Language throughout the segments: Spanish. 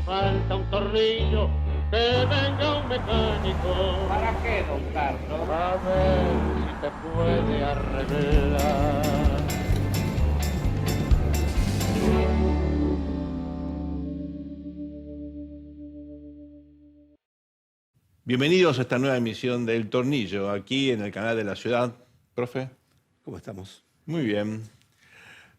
falta un tornillo, que venga un mecánico. ¿Para qué, don Carlos? A ver si te puede arreglar. Bienvenidos a esta nueva emisión del Tornillo, aquí en el canal de la ciudad. Profe. ¿Cómo estamos? Muy bien.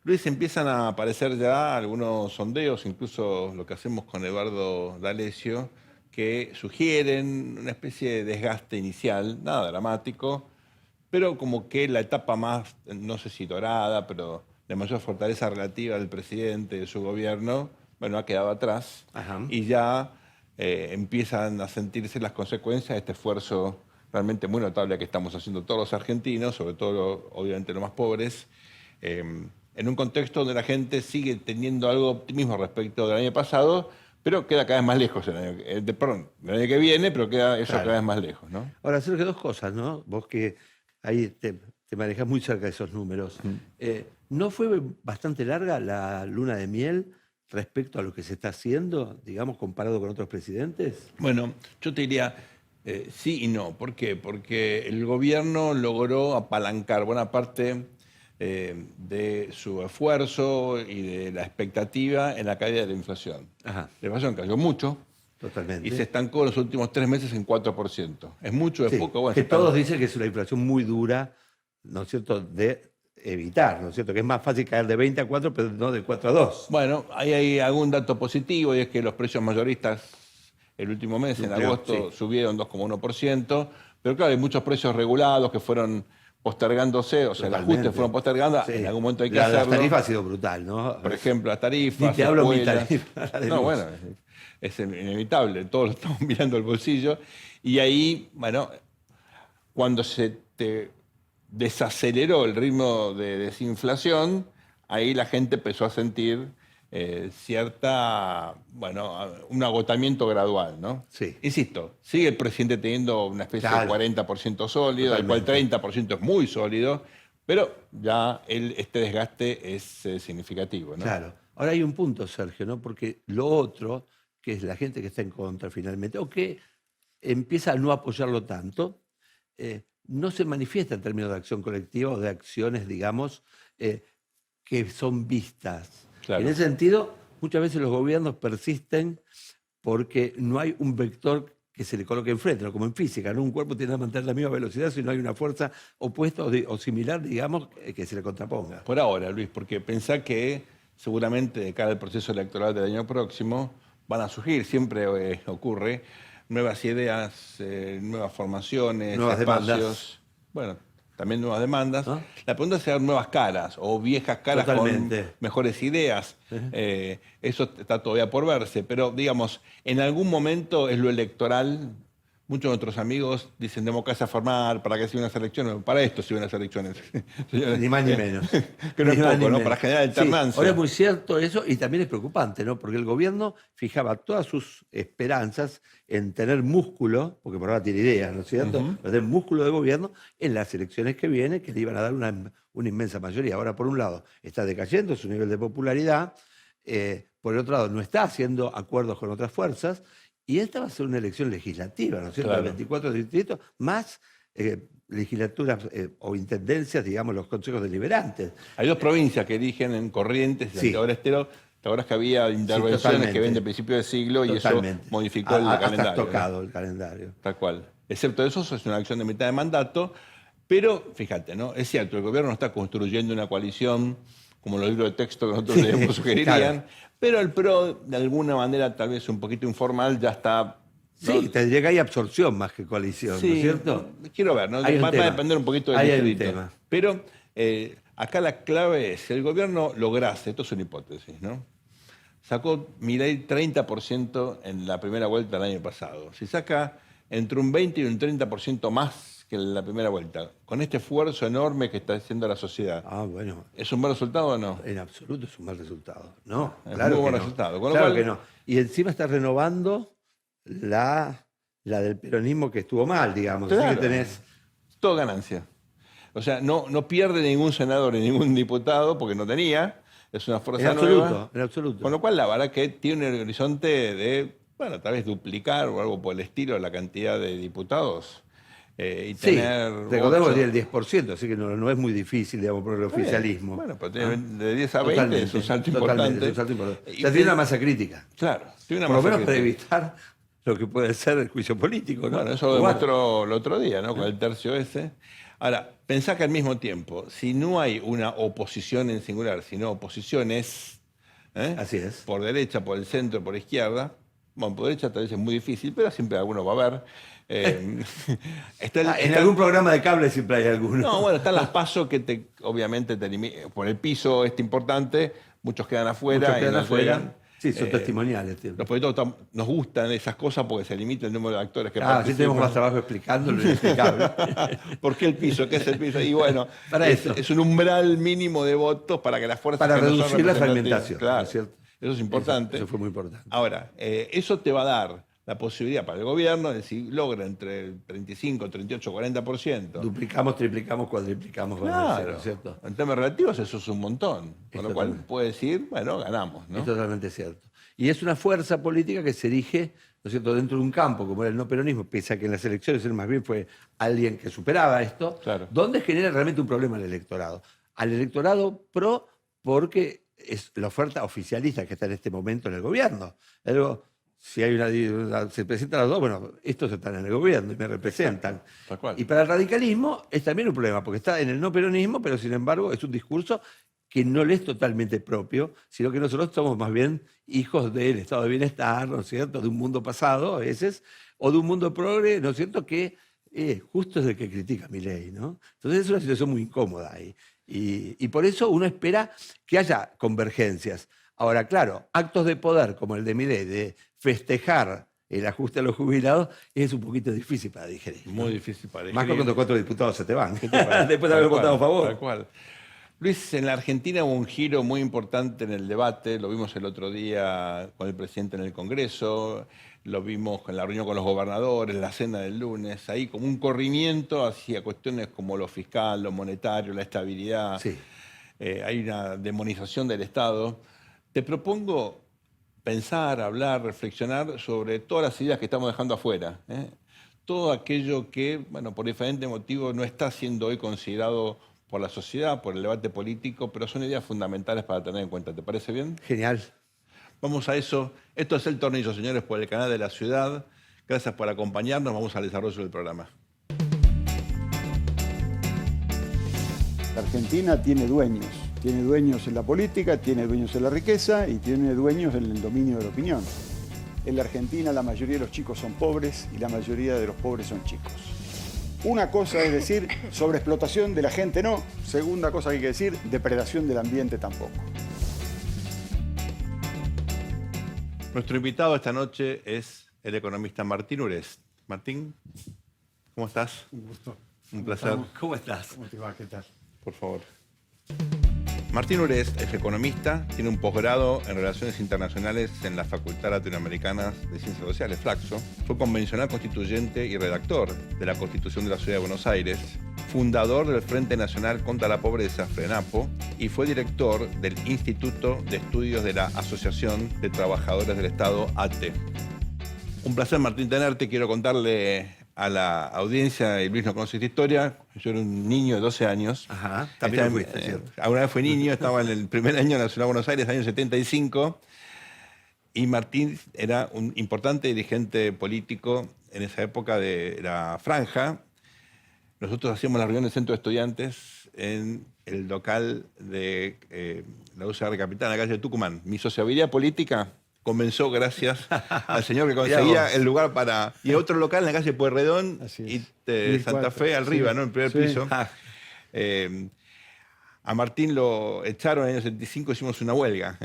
Luis, empiezan a aparecer ya algunos sondeos, incluso lo que hacemos con Eduardo D'Alessio, que sugieren una especie de desgaste inicial, nada dramático, pero como que la etapa más, no sé si dorada, pero de mayor fortaleza relativa del presidente, de su gobierno, bueno, ha quedado atrás. Ajá. Y ya empiezan a sentirse las consecuencias de este esfuerzo realmente muy notable que estamos haciendo todos los argentinos, sobre todo, obviamente, los más pobres, en un contexto donde la gente sigue teniendo algo de optimismo respecto del año pasado, pero queda cada vez más lejos el año que viene, pero queda eso cada vez más lejos, ¿no? Ahora, Sergio, dos cosas, ¿no? Vos que ahí te manejás muy cerca de esos números. ¿No fue bastante larga la luna de miel respecto a lo que se está haciendo, digamos, comparado con otros presidentes? Bueno, yo te diría sí y no. ¿Por qué? Porque el gobierno logró apalancar buena parte de su esfuerzo y de la expectativa en la caída de la inflación. Ajá. La inflación cayó mucho. Totalmente. Y se estancó los últimos 3 meses en 4%. ¿Es mucho, es Sí, poco? Bueno, que todos dicen que es una inflación muy dura, ¿no es cierto?, de evitar, ¿no es cierto?, que es más fácil caer de 20 a 4, pero no de 4 a 2. Bueno, ahí hay algún dato positivo y es que los precios mayoristas el último mes, en agosto, subieron 2,1%, pero claro, hay muchos precios regulados que fueron postergándose, o sea, el ajuste fueron postergando, en algún momento hay que hacerlo. Las tarifas ha sido brutal, ¿no? Por ejemplo, las tarifas, Ni te hablo de mi escuelas. tarifa, la de No, luz. bueno, es inevitable, todos lo estamos mirando el bolsillo. Y ahí, bueno, cuando se te desaceleró el ritmo de desinflación, ahí la gente empezó a sentir un agotamiento gradual, ¿no? Sí. Insisto, sigue el presidente teniendo una especie Claro. de 40% sólido, del cual 30% es muy sólido, pero ya este desgaste es significativo, ¿no? Claro. Ahora hay un punto, Sergio, ¿no? Porque lo otro, que es la gente que está en contra finalmente, o que empieza a no apoyarlo tanto, no se manifiesta en términos de acción colectiva o de acciones, digamos, que son vistas. Claro. En ese sentido, muchas veces los gobiernos persisten porque no hay un vector que se le coloque enfrente, ¿no? Como en física, ¿no? Un cuerpo tiene que mantener la misma velocidad si no hay una fuerza opuesta o similar, digamos, que se le contraponga. Por ahora, Luis, porque pensá que seguramente de cara al proceso electoral del año próximo van a surgir, siempre ocurre, nuevas ideas, nuevas formaciones, Nuevas espacios. demandas. Bueno, también nuevas demandas. ¿No? La pregunta es si hay nuevas caras o viejas caras Totalmente. con mejores ideas. Eso está todavía por verse, pero digamos, en algún momento es lo electoral. Muchos de nuestros amigos dicen democracia formal, ¿para qué sirven las elecciones? Para esto sirven las elecciones. Señores, Ni más ni menos. que no es Ni más poco, ni ¿no? menos. Para generar alternancia. Sí, ahora es muy cierto eso y también es preocupante, ¿no? Porque el gobierno fijaba todas sus esperanzas en tener músculo, porque por ahora tiene ideas, ¿no es cierto? Pero tener músculo de gobierno en las elecciones que vienen, que le iban a dar una inmensa mayoría. Ahora, por un lado, está decayendo su nivel de popularidad, por el otro lado, no está haciendo acuerdos con otras fuerzas, y esta va a ser una elección legislativa, ¿no es cierto? Claro. 24 distritos, más legislaturas o intendencias, digamos, los consejos deliberantes. Hay 2 provincias que eligen en Corrientes y Sí. Santiago del Estero. ¿Te acuerdas que había intervenciones totalmente. que ven de principio de siglo y Totalmente. eso modificó el Hasta calendario? tocado el calendario. Tal cual. Excepto eso, es una acción de mitad de mandato. Pero, fíjate, ¿no? Es cierto, el gobierno no está construyendo una coalición como los libros de texto que nosotros le sugerirían, Claro. pero el PRO, de alguna manera, tal vez un poquito informal, ya está... ¿no? Sí, tendría que hay absorción más que coalición, ¿no es cierto? Quiero ver, ¿no? Hay un Va a tema. depender un poquito del Ahí hay un distrito. tema. Pero acá la clave es, si el gobierno lograse, esto es una hipótesis, ¿no? Sacó Milei 30% en la primera vuelta del año pasado. Si saca entre un 20 y un 30% más que en la primera vuelta, con este esfuerzo enorme que está haciendo la sociedad, Ah, bueno, ¿es un buen resultado o no? en absoluto es un mal resultado. No, Es claro muy buen que no. resultado. Con lo Claro cual- que no. Y encima está renovando la del peronismo que estuvo mal, digamos. Así Claro. que tenés... Todo ganancia. O sea, no pierde ningún senador ni ningún diputado, porque no tenía, es una En fuerza absoluto, nueva. en absoluto. Con lo cual, la verdad que tiene un horizonte de, bueno, tal vez duplicar o algo por el estilo la cantidad de diputados y Sí, tener recordemos que 8. tiene el 10%, así que no es muy difícil, digamos, por el Está bien. oficialismo. Bueno, pero ¿Ah? de 10 a 20 es un salto Totalmente, importante. es un salto importante. Y O sea, tiene una masa crítica. Claro, tiene una Por lo masa menos para crítica. evitar lo que puede ser el juicio político, ¿no? Bueno, eso lo O demostró el otro día, ¿no? Con el tercio ese. Ahora, pensá que al mismo tiempo, si no hay una oposición en singular, sino oposiciones, Así es. por derecha, por el centro, por izquierda, bueno, por derecha tal vez es muy difícil, pero siempre alguno va a haber. Está En está algún programa de cable siempre hay alguno. No, bueno, están las pasos que obviamente por el piso importante, muchos quedan afuera. Muchos quedan y no afuera. llegan. Sí, son testimoniales. Tío. Los políticos nos gustan esas cosas porque se limita el número de actores que Sí participan. tenemos más trabajo explicándolo inexplicable. ¿Por qué el piso? ¿Qué es el piso? Y bueno, Para eso. es un umbral mínimo de votos para que las fuerzas Para que no son reducir la representativas- fragmentación, Claro, ¿no es cierto? eso es importante. Eso fue muy importante. Ahora, eso te va a dar la posibilidad para el gobierno de si logra entre el 35, 38, 40%. Duplicamos, triplicamos, cuadriplicamos, van a decir, Claro, ¿no es cierto? en términos relativos eso es un montón. Es Con lo cual totalmente. puede decir, bueno, ganamos, ¿no? Es totalmente cierto. Y es una fuerza política que se erige, ¿no es cierto?, dentro de un campo como era el no peronismo, pese a que en las elecciones él más bien fue alguien que superaba esto, Claro. donde genera realmente un problema al electorado. Al electorado pro, porque es la oferta oficialista que está en este momento en el gobierno. Luego, si hay se presentan los dos, bueno, estos están en el gobierno y me representan. Tal cual. Y para el radicalismo es también un problema, porque está en el no peronismo, pero sin embargo es un discurso que no le es totalmente propio, sino que nosotros somos más bien hijos del estado de bienestar, ¿no es cierto?, de un mundo pasado a veces, o de un mundo progre, ¿no es cierto?, que justo es el que critica a Milei, ¿no? Entonces es una situación muy incómoda ahí. Y por eso uno espera que haya convergencias. Ahora, claro, actos de poder como el de Milei, de festejar el ajuste a los jubilados, es un poquito difícil para digerir. ¿no? Muy difícil para Más digerir. cuando 4 diputados se te van. ¿Qué te parece? Después de haber Tal cual, votado a favor. Tal cual. Luis, en la Argentina hubo un giro muy importante en el debate, lo vimos el otro día con el presidente en el Congreso, lo vimos en la reunión con los gobernadores, la cena del lunes, ahí como un corrimiento hacia cuestiones como lo fiscal, lo monetario, la estabilidad. Sí. Hay una demonización del Estado. Te propongo pensar, hablar, reflexionar sobre todas las ideas que estamos dejando afuera. Todo aquello que, bueno, por diferentes motivos no está siendo hoy considerado por la sociedad, por el debate político, pero son ideas fundamentales para tener en cuenta. ¿Te parece bien? Genial. Vamos a eso. Esto es El Tornillo, señores, por el canal de la ciudad. Gracias por acompañarnos. Vamos al desarrollo del programa. La Argentina tiene dueños en la política, tiene dueños en la riqueza y tiene dueños en el dominio de la opinión. En la Argentina la mayoría de los chicos son pobres y la mayoría de los pobres son chicos. Una cosa es decir, sobreexplotación de la gente no. Segunda cosa que hay que decir, depredación del ambiente tampoco. Nuestro invitado esta noche es el economista Martín Urest. Martín, ¿cómo estás? Un gusto. Un placer. ¿Cómo estás? ¿Cómo te va? ¿Qué tal? Por favor. Martín Urest es economista, tiene un posgrado en Relaciones Internacionales en la Facultad Latinoamericana de Ciencias Sociales, Flaxo. Fue convencional constituyente y redactor de la Constitución de la Ciudad de Buenos Aires, fundador del Frente Nacional contra la Pobreza, FRENAPO, y fue director del Instituto de Estudios de la Asociación de Trabajadores del Estado, ATE. Un placer, Martín, tenerte. Quiero contarle a la audiencia, y Luis no conoce esta historia, yo era un niño de 12 años. Ajá, también lo fuiste, ¿cierto? Alguna vez fui niño, estaba en el primer año de la Ciudad de Buenos Aires, año 75, y Martín era un importante dirigente político en esa época de la franja. Nosotros hacíamos la reunión del Centro de Estudiantes en el local de la UCR Capital, en la calle de Tucumán. Mi sociabilidad política comenzó gracias al señor que conseguía el lugar para... Y otro local en la calle Pueyrredón Así es. y Santa 1004, Fe, arriba, sí. ¿no? En el primer Sí. piso. A Martín lo echaron en el año 75, hicimos una huelga.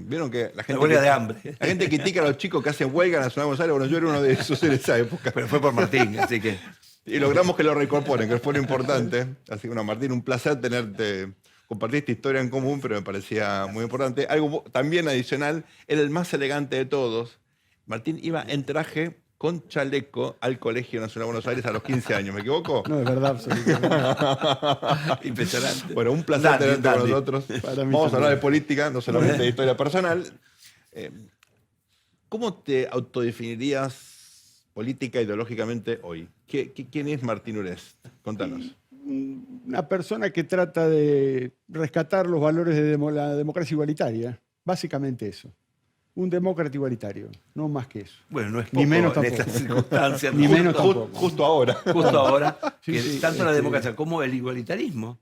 Vieron que la gente... huelga de hambre. La gente critica a los chicos que hacen huelga en la Ciudad de Buenos Aires. Bueno, yo era uno de esos en esa época. Pero fue por Martín, así que... Y logramos que lo reincorporen, que fue lo importante. Así que, bueno, Martín, un placer compartir esta historia en común, pero me parecía muy importante. Algo también adicional, era el más elegante de todos. Martín iba en traje con chaleco al Colegio Nacional de Buenos Aires a los 15 años. ¿Me equivoco? No, es verdad, absolutamente. Impresionante. Bueno, un placer tenerte con nosotros. Para mí Vamos a hablar de también. política, no solamente de historia personal. ¿Cómo te autodefinirías política ideológicamente hoy? ¿Quién es Martín Urest? Contanos. Una persona que trata de rescatar los valores de la democracia igualitaria. Básicamente eso. Un demócrata igualitario, no más que eso. Bueno, no es Ni poco menos en tampoco. estas circunstancias. Ni ¿no? menos tampoco. Justo ahora. Justo ahora, Sí, que sí, tanto la este- democracia como el igualitarismo,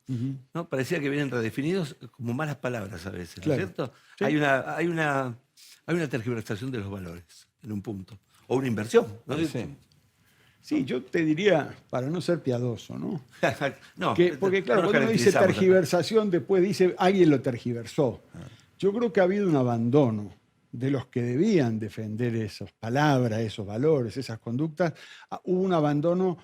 ¿no? Parecía que vienen redefinidos como malas palabras a veces, ¿no es Claro. cierto? Sí. Hay una tergiversación de los valores en un punto, o una inversión, ¿no? Sí. Sí, yo te diría, para no ser piadoso, ¿no? No, Porque claro, no cuando uno dice relativizamos acá. tergiversación, después dice alguien lo tergiversó. Yo creo que ha habido un abandono de los que debían defender esas palabras, esos valores, esas conductas. Hubo un abandono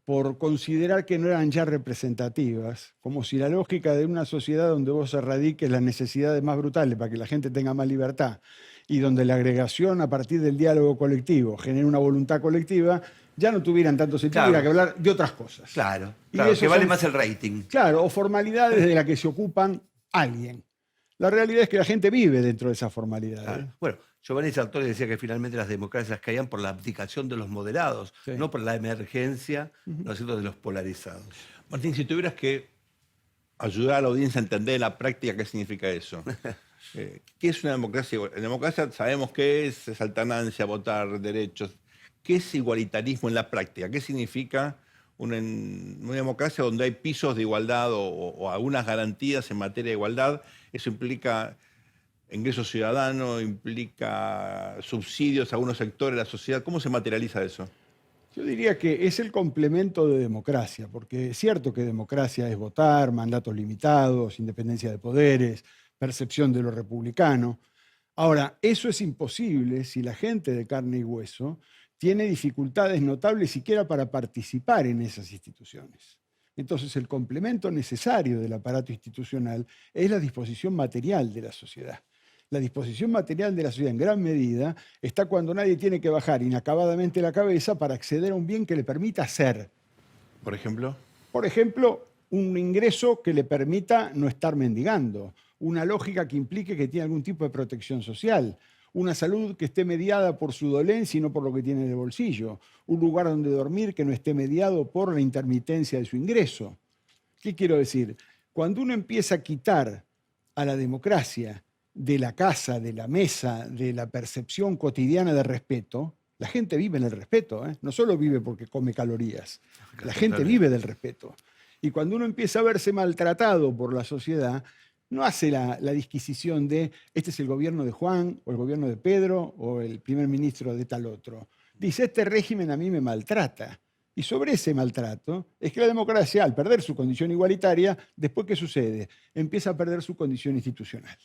por considerar que no eran ya representativas, como si la lógica de una sociedad donde vos erradiques las necesidades más brutales para que la gente tenga más libertad y donde la agregación a partir del diálogo colectivo genere una voluntad colectiva, ya no tuvieran tanto sentido, Claro. hubiera que hablar de otras cosas. Claro, Y claro, esos que vale son- más el rating. Claro, o formalidades de las que se ocupan alguien. La realidad es que la gente vive dentro de esas formalidades. Claro. Bueno, Giovanni Sartori decía que finalmente las democracias caían por la abdicación de los moderados, Sí. no por la emergencia, ¿no es cierto?, de los polarizados. Martín, si tuvieras que ayudar a la audiencia a entender en la práctica qué significa eso. ¿Qué es una democracia? En democracia sabemos qué es alternancia, votar, derechos. ¿Qué es igualitarismo en la práctica? ¿Qué significa una democracia donde hay pisos de igualdad o algunas garantías en materia de igualdad? Eso implica ingreso ciudadano, implica subsidios a algunos sectores de la sociedad. ¿Cómo se materializa eso? Yo diría que es el complemento de democracia, porque es cierto que democracia es votar, mandatos limitados, independencia de poderes, percepción de lo republicano. Ahora, eso es imposible si la gente de carne y hueso tiene dificultades notables siquiera para participar en esas instituciones. Entonces, el complemento necesario del aparato institucional es la disposición material de la sociedad. La disposición material de la sociedad en gran medida está cuando nadie tiene que bajar inacabadamente la cabeza para acceder a un bien que le permita ser. Por ejemplo. Por ejemplo, un ingreso que le permita no estar mendigando, una lógica que implique que tiene algún tipo de protección social, una salud que esté mediada por su dolencia y no por lo que tiene en el bolsillo, un lugar donde dormir que no esté mediado por la intermitencia de su ingreso. ¿Qué quiero decir? Cuando uno empieza a quitar a la democracia de la casa, de la mesa, de la percepción cotidiana de respeto, la gente vive en el respeto, ¿eh? No solo vive porque come calorías, la gente vive del respeto. Y cuando uno empieza a verse maltratado por la sociedad, no hace la disquisición de este es el gobierno de Juan, o el gobierno de Pedro, o el primer ministro de tal otro. Dice, este régimen a mí me maltrata. Y sobre ese maltrato es que la democracia, al perder su condición igualitaria, después ¿qué sucede? Empieza a perder su condición institucional.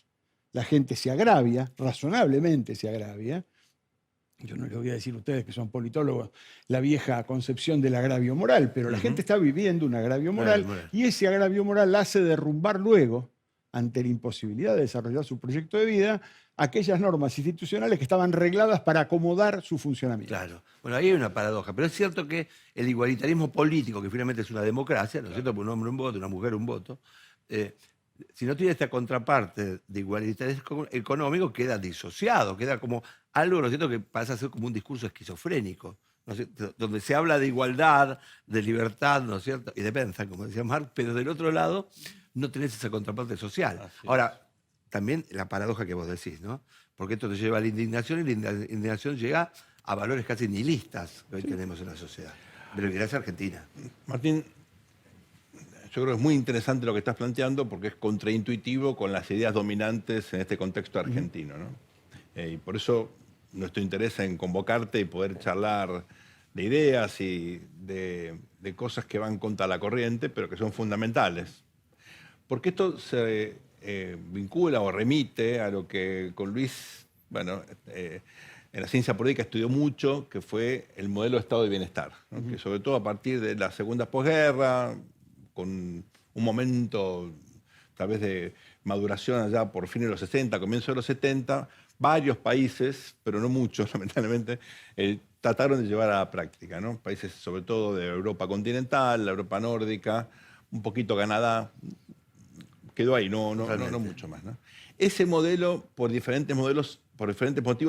La gente se agravia, razonablemente se agravia. Yo no les voy a decir a ustedes que son politólogos la vieja concepción del agravio moral, pero la gente está viviendo un agravio moral y ese agravio moral la hace derrumbar luego, ante la imposibilidad de desarrollar su proyecto de vida, aquellas normas institucionales que estaban regladas para acomodar su funcionamiento. Claro. Bueno, ahí hay una paradoja, pero es cierto que el igualitarismo político, que finalmente es una democracia, ¿no es cierto? Por un hombre un voto, una mujer un voto, si no tiene esta contraparte de igualitarismo económico, queda disociado, queda como algo, ¿no es cierto?, que pasa a ser como un discurso esquizofrénico, ¿no es cierto?, donde se habla de igualdad, de libertad, ¿no es cierto?, y de pensar, como decía Marx, pero del otro lado no tenés esa contraparte social. Ahora, también la paradoja que vos decís, ¿no? Porque esto te lleva a la indignación y la indignación llega a valores casi nihilistas que hoy tenemos en la sociedad. Pero gracias a Argentina. Martín, yo creo que es muy interesante lo que estás planteando porque es contraintuitivo con las ideas dominantes en este contexto argentino, ¿no? Y por eso nuestro interés en convocarte y poder charlar de ideas y de cosas que van contra la corriente, pero que son fundamentales. Porque esto se vincula o remite a lo que con Luis, bueno, en la ciencia política estudió mucho, que fue el modelo de estado de bienestar, ¿no? Que sobre todo a partir de la segunda posguerra, con un momento tal vez de maduración allá por fines de los 60, comienzo de los 70, varios países, pero no muchos, lamentablemente, trataron de llevar a la práctica, ¿no? Países sobre todo de Europa continental, la Europa nórdica, un poquito Canadá, quedó ahí, no mucho más, ¿no? Ese modelo, por diferentes motivos,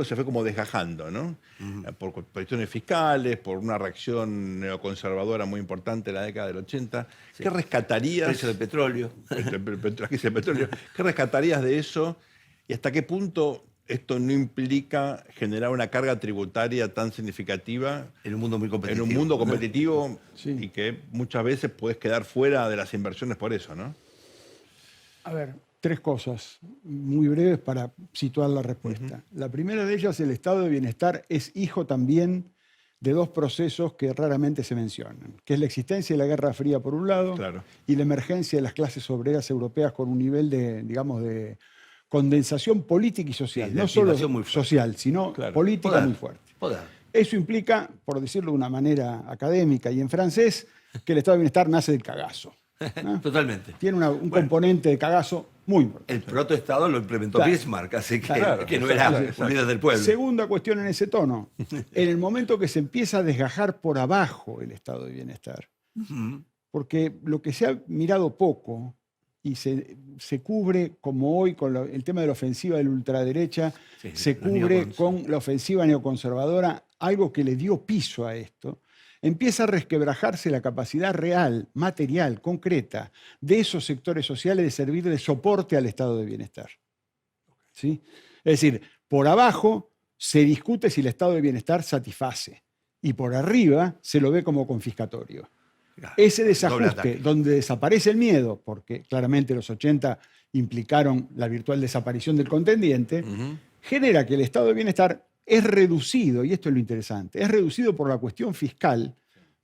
se fue como desgajando, ¿no? Por cuestiones fiscales, por una reacción neoconservadora muy importante en la década del 80. Sí. ¿Qué rescatarías? Precio del petróleo. La crisis del petróleo. ¿Qué rescatarías de eso? ¿Y hasta qué punto esto no implica generar una carga tributaria tan significativa En un mundo muy competitivo. en un mundo competitivo Sí. y que muchas veces puedes quedar fuera de las inversiones por eso, ¿no? A ver, 3 cosas muy breves para situar la respuesta. La primera de ellas, el estado de bienestar es hijo también de 2 procesos que raramente se mencionan, que es la existencia de la Guerra Fría por un lado, Claro. y la emergencia de las clases obreras europeas con un nivel de, digamos, de condensación política y social. Sí, de No solo activación muy fuerte. social, sino Claro. política Poder. muy fuerte. Poder. Eso implica, por decirlo de una manera académica y en francés, que el estado de bienestar nace del cagazo, ¿no? Totalmente. Tiene un componente de cagazo muy importante. El protoestado lo implementó Claro. Bismarck, así que, Claro, que no exacto, era exacto. un líder del pueblo. Segunda cuestión en ese tono. En el momento que se empieza a desgajar por abajo el estado de bienestar, Ujú. porque lo que se ha mirado poco y se cubre, como hoy con el tema de la ofensiva de la ultraderecha, Sí, se los cubre neocons. con la ofensiva neoconservadora, algo que le dio piso a esto, empieza a resquebrajarse la capacidad real, material, concreta, de esos sectores sociales de servir de soporte al estado de bienestar. ¿Sí? Es decir, por abajo se discute si el estado de bienestar satisface y por arriba se lo ve como confiscatorio. Claro, Ese doble desajuste, ataque. donde desaparece el miedo, porque claramente los 80 implicaron la virtual desaparición del contendiente, Ujú. genera que el estado de bienestar es reducido, y esto es lo interesante, es reducido por la cuestión fiscal,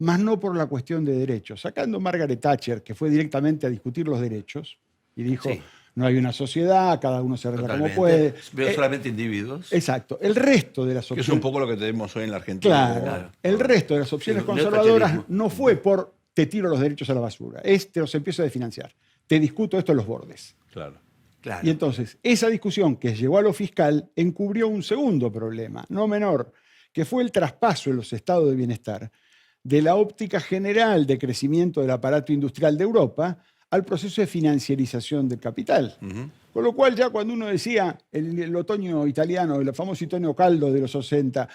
más no por la cuestión de derechos. Sacando Margaret Thatcher, que fue directamente a discutir los derechos, y dijo, Sí. no hay una sociedad, cada uno se arregla como Totalmente. puede. Veo solamente individuos. Exacto. El resto de las Que es opciones... un poco lo que tenemos hoy en la Argentina. Claro. Claro. El resto de las opciones Sí, conservadoras neothacherismo. no fue por te tiro los derechos a la basura, te los empiezo a desfinanciar, te discuto esto en los bordes. Claro. Claro. Y entonces, esa discusión que llegó a lo fiscal encubrió un segundo problema, no menor, que fue el traspaso en los estados de bienestar de la óptica general de crecimiento del aparato industrial de Europa al proceso de financiarización del capital. Ujú. Con lo cual ya cuando uno decía el otoño italiano, el famoso otoño caldo de los 60,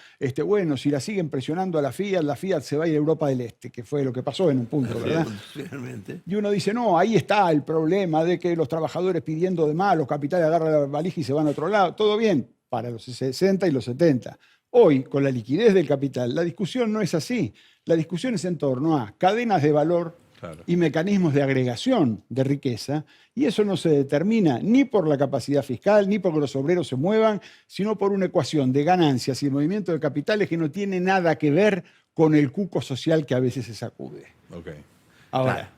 bueno, si la siguen presionando a la Fiat se va a ir a Europa del Este, que fue lo que pasó en un punto, ¿verdad? Realmente. Y uno dice, no, ahí está el problema de que los trabajadores pidiendo de más, los capitales agarran la valija y se van a otro lado. Todo bien para los 60 y los 70. Hoy, con la liquidez del capital, la discusión no es así. La discusión es en torno a cadenas de valor Claro. y mecanismos de agregación de riqueza, y eso no se determina ni por la capacidad fiscal, ni porque los obreros se muevan, sino por una ecuación de ganancias y movimiento de capitales que no tiene nada que ver con el cuco social que a veces se sacude. Ok. Ahora, Claro.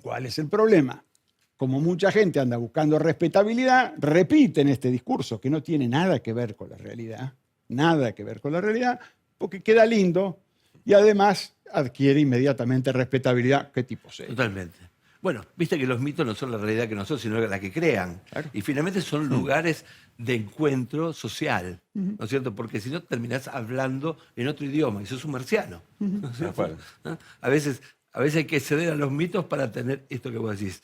¿cuál es el problema? Como mucha gente anda buscando respetabilidad, repiten este discurso que no tiene nada que ver con la realidad, nada que ver con la realidad, porque queda lindo y además adquiere inmediatamente respetabilidad. ¿Qué tipo sea? Totalmente. Bueno, viste que los mitos no son la realidad que nosotros, sino la que crean. Claro. Y finalmente son lugares de encuentro social, ¿no es cierto? Porque si no terminás hablando en otro idioma y sos un marciano. ¿no es cierto? acuerdo. ¿No? A veces hay que ceder a los mitos para tener esto que vos decís,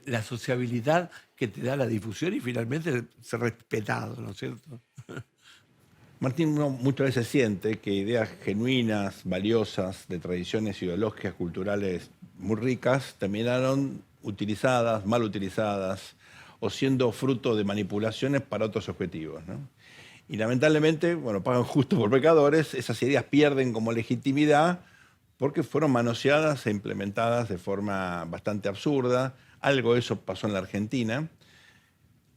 la sociabilidad que te da la difusión y finalmente ser respetado, ¿no es cierto? Martín, uno muchas veces siente que ideas genuinas, valiosas, de tradiciones ideológicas, culturales muy ricas, terminaron utilizadas, mal utilizadas, o siendo fruto de manipulaciones para otros objetivos, ¿no? Y lamentablemente, bueno, pagan justo por pecadores, esas ideas pierden como legitimidad porque fueron manoseadas e implementadas de forma bastante absurda. Algo de eso pasó en la Argentina.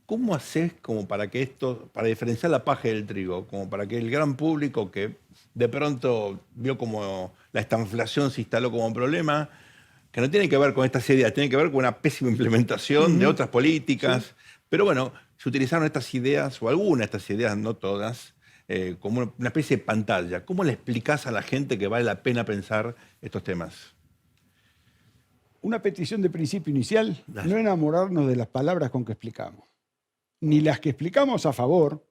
¿Cómo haces como para que esto, para diferenciar la paja del trigo, como para que el gran público que de pronto vio como la estanflación se instaló como un problema, que no tiene que ver con estas ideas, tiene que ver con una pésima implementación de otras políticas, pero bueno, se utilizaron estas ideas, o algunas de estas ideas, no todas, como una especie de pantalla? ¿Cómo le explicás a la gente que vale la pena pensar estos temas? Una petición de principio inicial, Dale. no enamorarnos de las palabras con que explicamos. Ni las que explicamos a favor,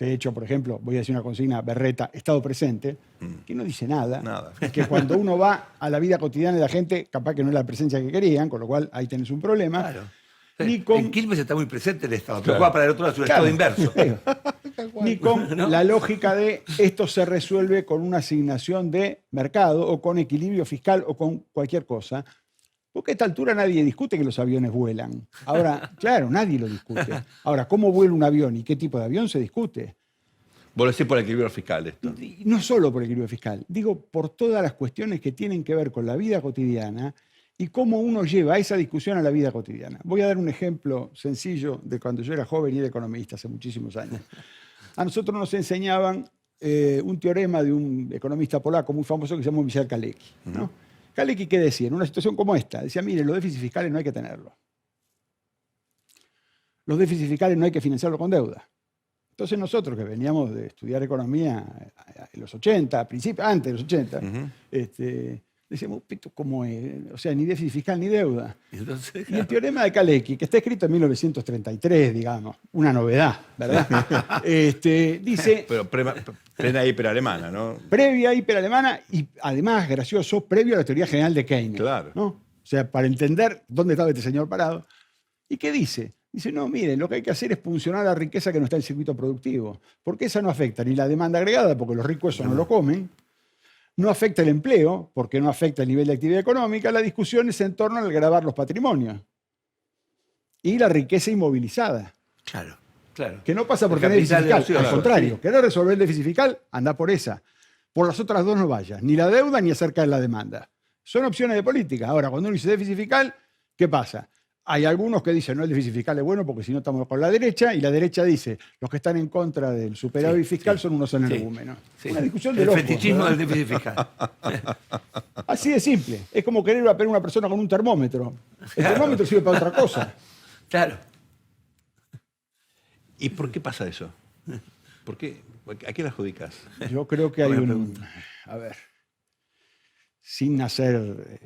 De hecho, por ejemplo, voy a decir una consigna berreta, estado presente, que no dice nada. Nada. Es que cuando uno va a la vida cotidiana de la gente, capaz que no es la presencia que querían, con lo cual ahí tenés un problema. Claro. Ni con, En Quilmes está muy presente el Estado, pero Claro. juega para el otro lado, es un Claro. Estado inverso. ni con ¿No? la lógica de esto se resuelve con una asignación de mercado o con equilibrio fiscal o con cualquier cosa. Porque a esta altura nadie discute que los aviones vuelan. Ahora, claro, nadie lo discute. Ahora, ¿cómo vuela un avión y qué tipo de avión se discute? Vos lo decís por el equilibrio fiscal esto. Y no solo por el equilibrio fiscal, digo por todas las cuestiones que tienen que ver con la vida cotidiana y cómo uno lleva esa discusión a la vida cotidiana. Voy a dar un ejemplo sencillo de cuando yo era joven y era economista, hace muchísimos años. A nosotros nos enseñaban un teorema de un economista polaco muy famoso que se llama Michał Kalecki, ¿no? Kalecki, ¿qué decía? En una situación como esta, decía, mire, los déficits fiscales no hay que tenerlos. Los déficits fiscales no hay que financiarlos con deuda. Entonces nosotros que veníamos de estudiar economía en los 80, antes de los 80, decíamos, ¿cómo es? O sea, ni déficit fiscal ni deuda. Entonces, Y el teorema de Kalecki, que está escrito en 1933, digamos, una novedad, ¿verdad? Dice, Pero plena hiperalemana, ¿no? previa hiperalemana y además, gracioso, previo a la teoría general de Keynes. Claro. ¿no? O sea, para entender dónde estaba este señor parado. ¿Y qué dice? Dice, no, miren, lo que hay que hacer es funcionar la riqueza que no está en el circuito productivo, porque esa no afecta ni la demanda agregada, porque los ricos eso no lo comen, no afecta el empleo, porque no afecta el nivel de actividad económica, la discusión es en torno al gravar los patrimonios y la riqueza inmovilizada, claro, claro. que no pasa por El tener déficit capital de fiscal, ocioso, al contrario, sí. querés resolver el déficit fiscal, anda por esa. Por las otras dos no vayas, ni la deuda ni acerca de la demanda. Son opciones de política. Ahora, cuando uno dice déficit fiscal, ¿qué pasa? Hay algunos que dicen, no, el déficit fiscal es bueno porque si no estamos con la derecha, y la derecha dice, los que están en contra del superávit fiscal son unos energúmenos. Sí. Una discusión de El locos, fetichismo ¿verdad? del déficit fiscal. Así de simple. Es como querer ver a una persona con un termómetro. El termómetro sirve para otra cosa. Claro. ¿Y por qué pasa eso? ¿Por qué? ¿A qué lo adjudicas? Yo creo que hay Buena un... pregunta. A ver, sin hacer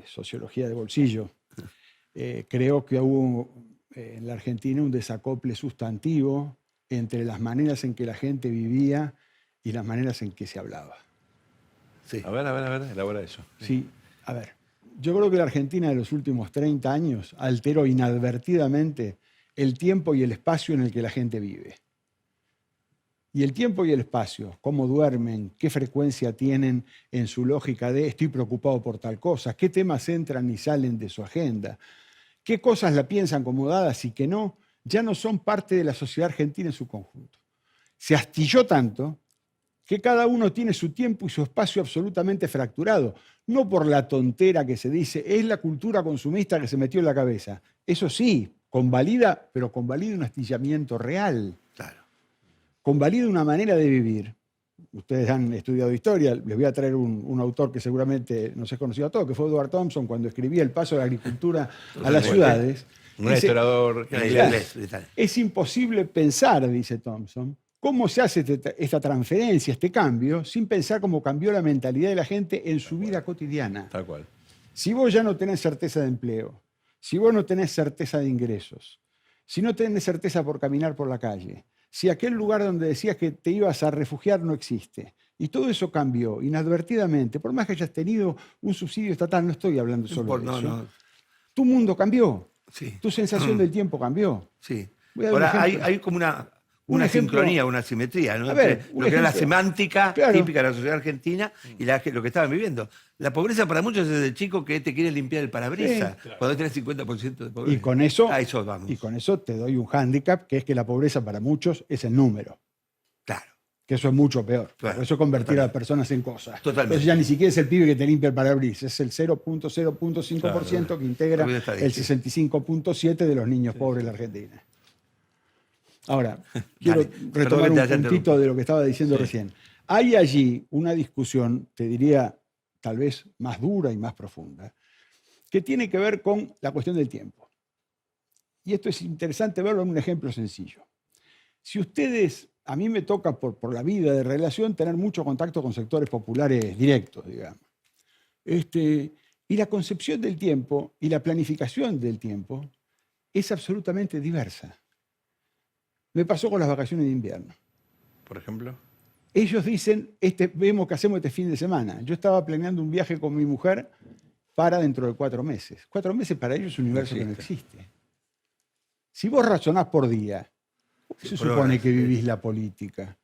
sociología de bolsillo, creo que hubo en la Argentina un desacople sustantivo entre las maneras en que la gente vivía y las maneras en que se hablaba. Sí. A ver, elabora eso. Sí, a ver, yo creo que la Argentina de los últimos 30 años alteró inadvertidamente el tiempo y el espacio en el que la gente vive. Y el tiempo y el espacio, cómo duermen, qué frecuencia tienen en su lógica de estoy preocupado por tal cosa, qué temas entran y salen de su agenda, qué cosas la piensan acomodadas y qué no, ya no son parte de la sociedad argentina en su conjunto. Se astilló tanto que cada uno tiene su tiempo y su espacio absolutamente fracturado, no por la tontera que se dice, es la cultura consumista que se metió en la cabeza. Eso sí, convalida, pero convalida un astillamiento real. Claro. Convalida una manera de vivir. Ustedes han estudiado historia, les voy a traer un autor que seguramente nos es conocido a todos, que fue Edward Thompson, cuando escribía El paso de la agricultura a las ciudades. Un Dice, historiador Era inglés. inglés, británico. es imposible pensar, dice Thompson, cómo se hace esta transferencia, este cambio, sin pensar cómo cambió la mentalidad de la gente en su vida cotidiana. Tal cual. Si vos ya no tenés certeza de empleo, si vos no tenés certeza de ingresos, si no tenés certeza por caminar por la calle, si aquel lugar donde decías que te ibas a refugiar no existe, y todo eso cambió inadvertidamente, por más que hayas tenido un subsidio estatal, no estoy hablando solo de No, eso, no. tu mundo cambió, Sí. tu sensación del tiempo cambió. Sí. Voy a dar un Ahora, ejemplo. hay como una Un ejemplo- sincronía, una simetría, ¿no? A ver, Entre un lo que era la ejemplo. semántica Claro. típica de la sociedad argentina y lo que estaban viviendo. La pobreza para muchos es el chico que te quiere limpiar el parabrisas, cuando tenés 50% de pobreza. Y con eso, A eso vamos. y con eso te doy un hándicap, que es que la pobreza para muchos es el número. Claro. Que eso es mucho peor. Claro, Porque eso es convertir a las personas en cosas. Totalmente. Entonces ya ni siquiera es el pibe que te limpia el parabrisas, es el 0.05% que integra Olvida el estadística. 65.7% de los niños pobres de la Argentina. Ahora, quiero Perdón retomar que te un haya puntito interrumpido. de lo que estaba diciendo recién. Hay allí una discusión, te diría, tal vez más dura y más profunda, que tiene que ver con la cuestión del tiempo. Y esto es interesante verlo en un ejemplo sencillo. Si ustedes, a mí me toca por la vida de relación tener mucho contacto con sectores populares directos, digamos. Y la concepción del tiempo y la planificación del tiempo es absolutamente diversa. Me pasó con las vacaciones de invierno. por ejemplo? Ellos dicen, vemos qué hacemos este fin de semana. Yo estaba planeando un viaje con mi mujer para dentro de 4 meses. 4 meses para ellos es un universo que no existe. Si vos razonás por día, ¿cómo se supone que vivís la política?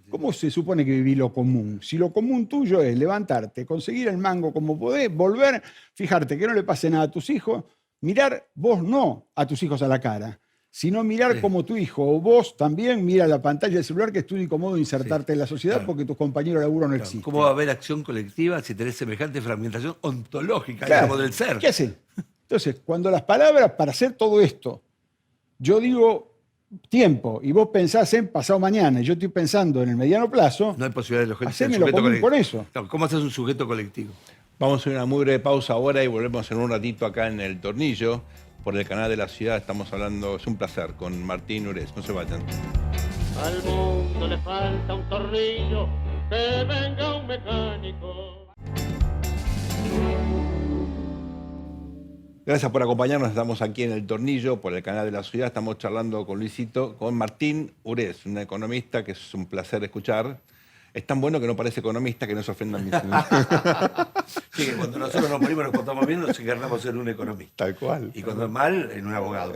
¿Cómo se supone que vivís lo común? Si lo común tuyo es levantarte, conseguir el mango como podés, volver, fijarte que no le pase nada a tus hijos, mirar vos no a tus hijos a la cara, sino mirar como tu hijo o vos también mira la pantalla del celular, que es tu único modo de insertarte en la sociedad porque tus compañeros de laburo no existen. ¿Cómo va a haber acción colectiva si tenés semejante fragmentación ontológica, digamos, del ser? ¿Qué hacen? Entonces, cuando las palabras para hacer todo esto, yo digo tiempo y vos pensás en pasado mañana y yo estoy pensando en el mediano plazo, No hay posibilidad de haceme lo común con eso. No, ¿cómo haces un sujeto colectivo? Vamos a hacer una muy breve pausa ahora y volvemos en un ratito acá en El Tornillo, por el canal de la ciudad. Estamos hablando, es un placer, con Martín Urés. No se vayan. Al mundo le falta un tornillo, que venga un mecánico. Gracias por acompañarnos. Estamos aquí en El Tornillo, por el canal de la ciudad. Estamos charlando con Luisito, con Martín Urés, un economista que es un placer escuchar. Es tan bueno que no parece economista, que no se ofendan mis... Sí, que cuando nosotros nos morimos, nos contamos bien, nos encarnamos en un economista. Tal cual. Y cuando es mal, en un abogado.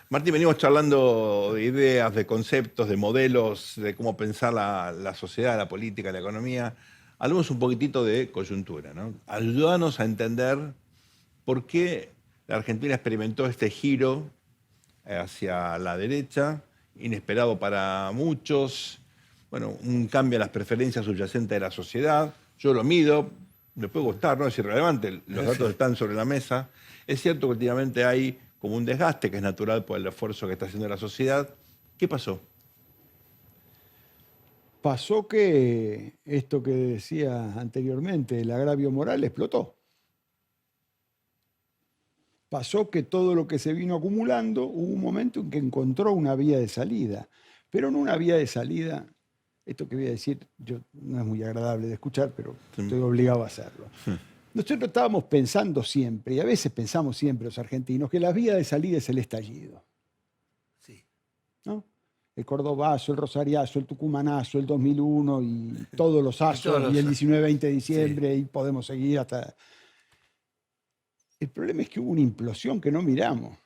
Martín, venimos charlando de ideas, de conceptos, de modelos, de cómo pensar la sociedad, la política, la economía. Hablemos un poquitito de coyuntura, ¿no? Ayúdanos a entender por qué la Argentina experimentó este giro hacia la derecha, inesperado para muchos, bueno, un cambio en las preferencias subyacentes de la sociedad. Yo lo mido, me puede gustar, no es irrelevante, los datos están sobre la mesa. Es cierto que últimamente hay como un desgaste que es natural por el esfuerzo que está haciendo la sociedad. ¿Qué pasó? Pasó que esto que decía anteriormente, el agravio moral, explotó. Pasó que todo lo que se vino acumulando, hubo un momento en que encontró una vía de salida, pero no una vía de salida, esto que voy a decir yo, no es muy agradable de escuchar, pero estoy obligado a hacerlo. Nosotros estábamos pensando siempre, y a veces pensamos siempre los argentinos, que la vía de salida es el estallido. Sí. ¿No? El cordobazo, el rosariazo, el tucumanazo, el 2001 y todos los asos, y el 19-20 de diciembre, y podemos seguir hasta... El problema es que hubo una implosión que no miramos.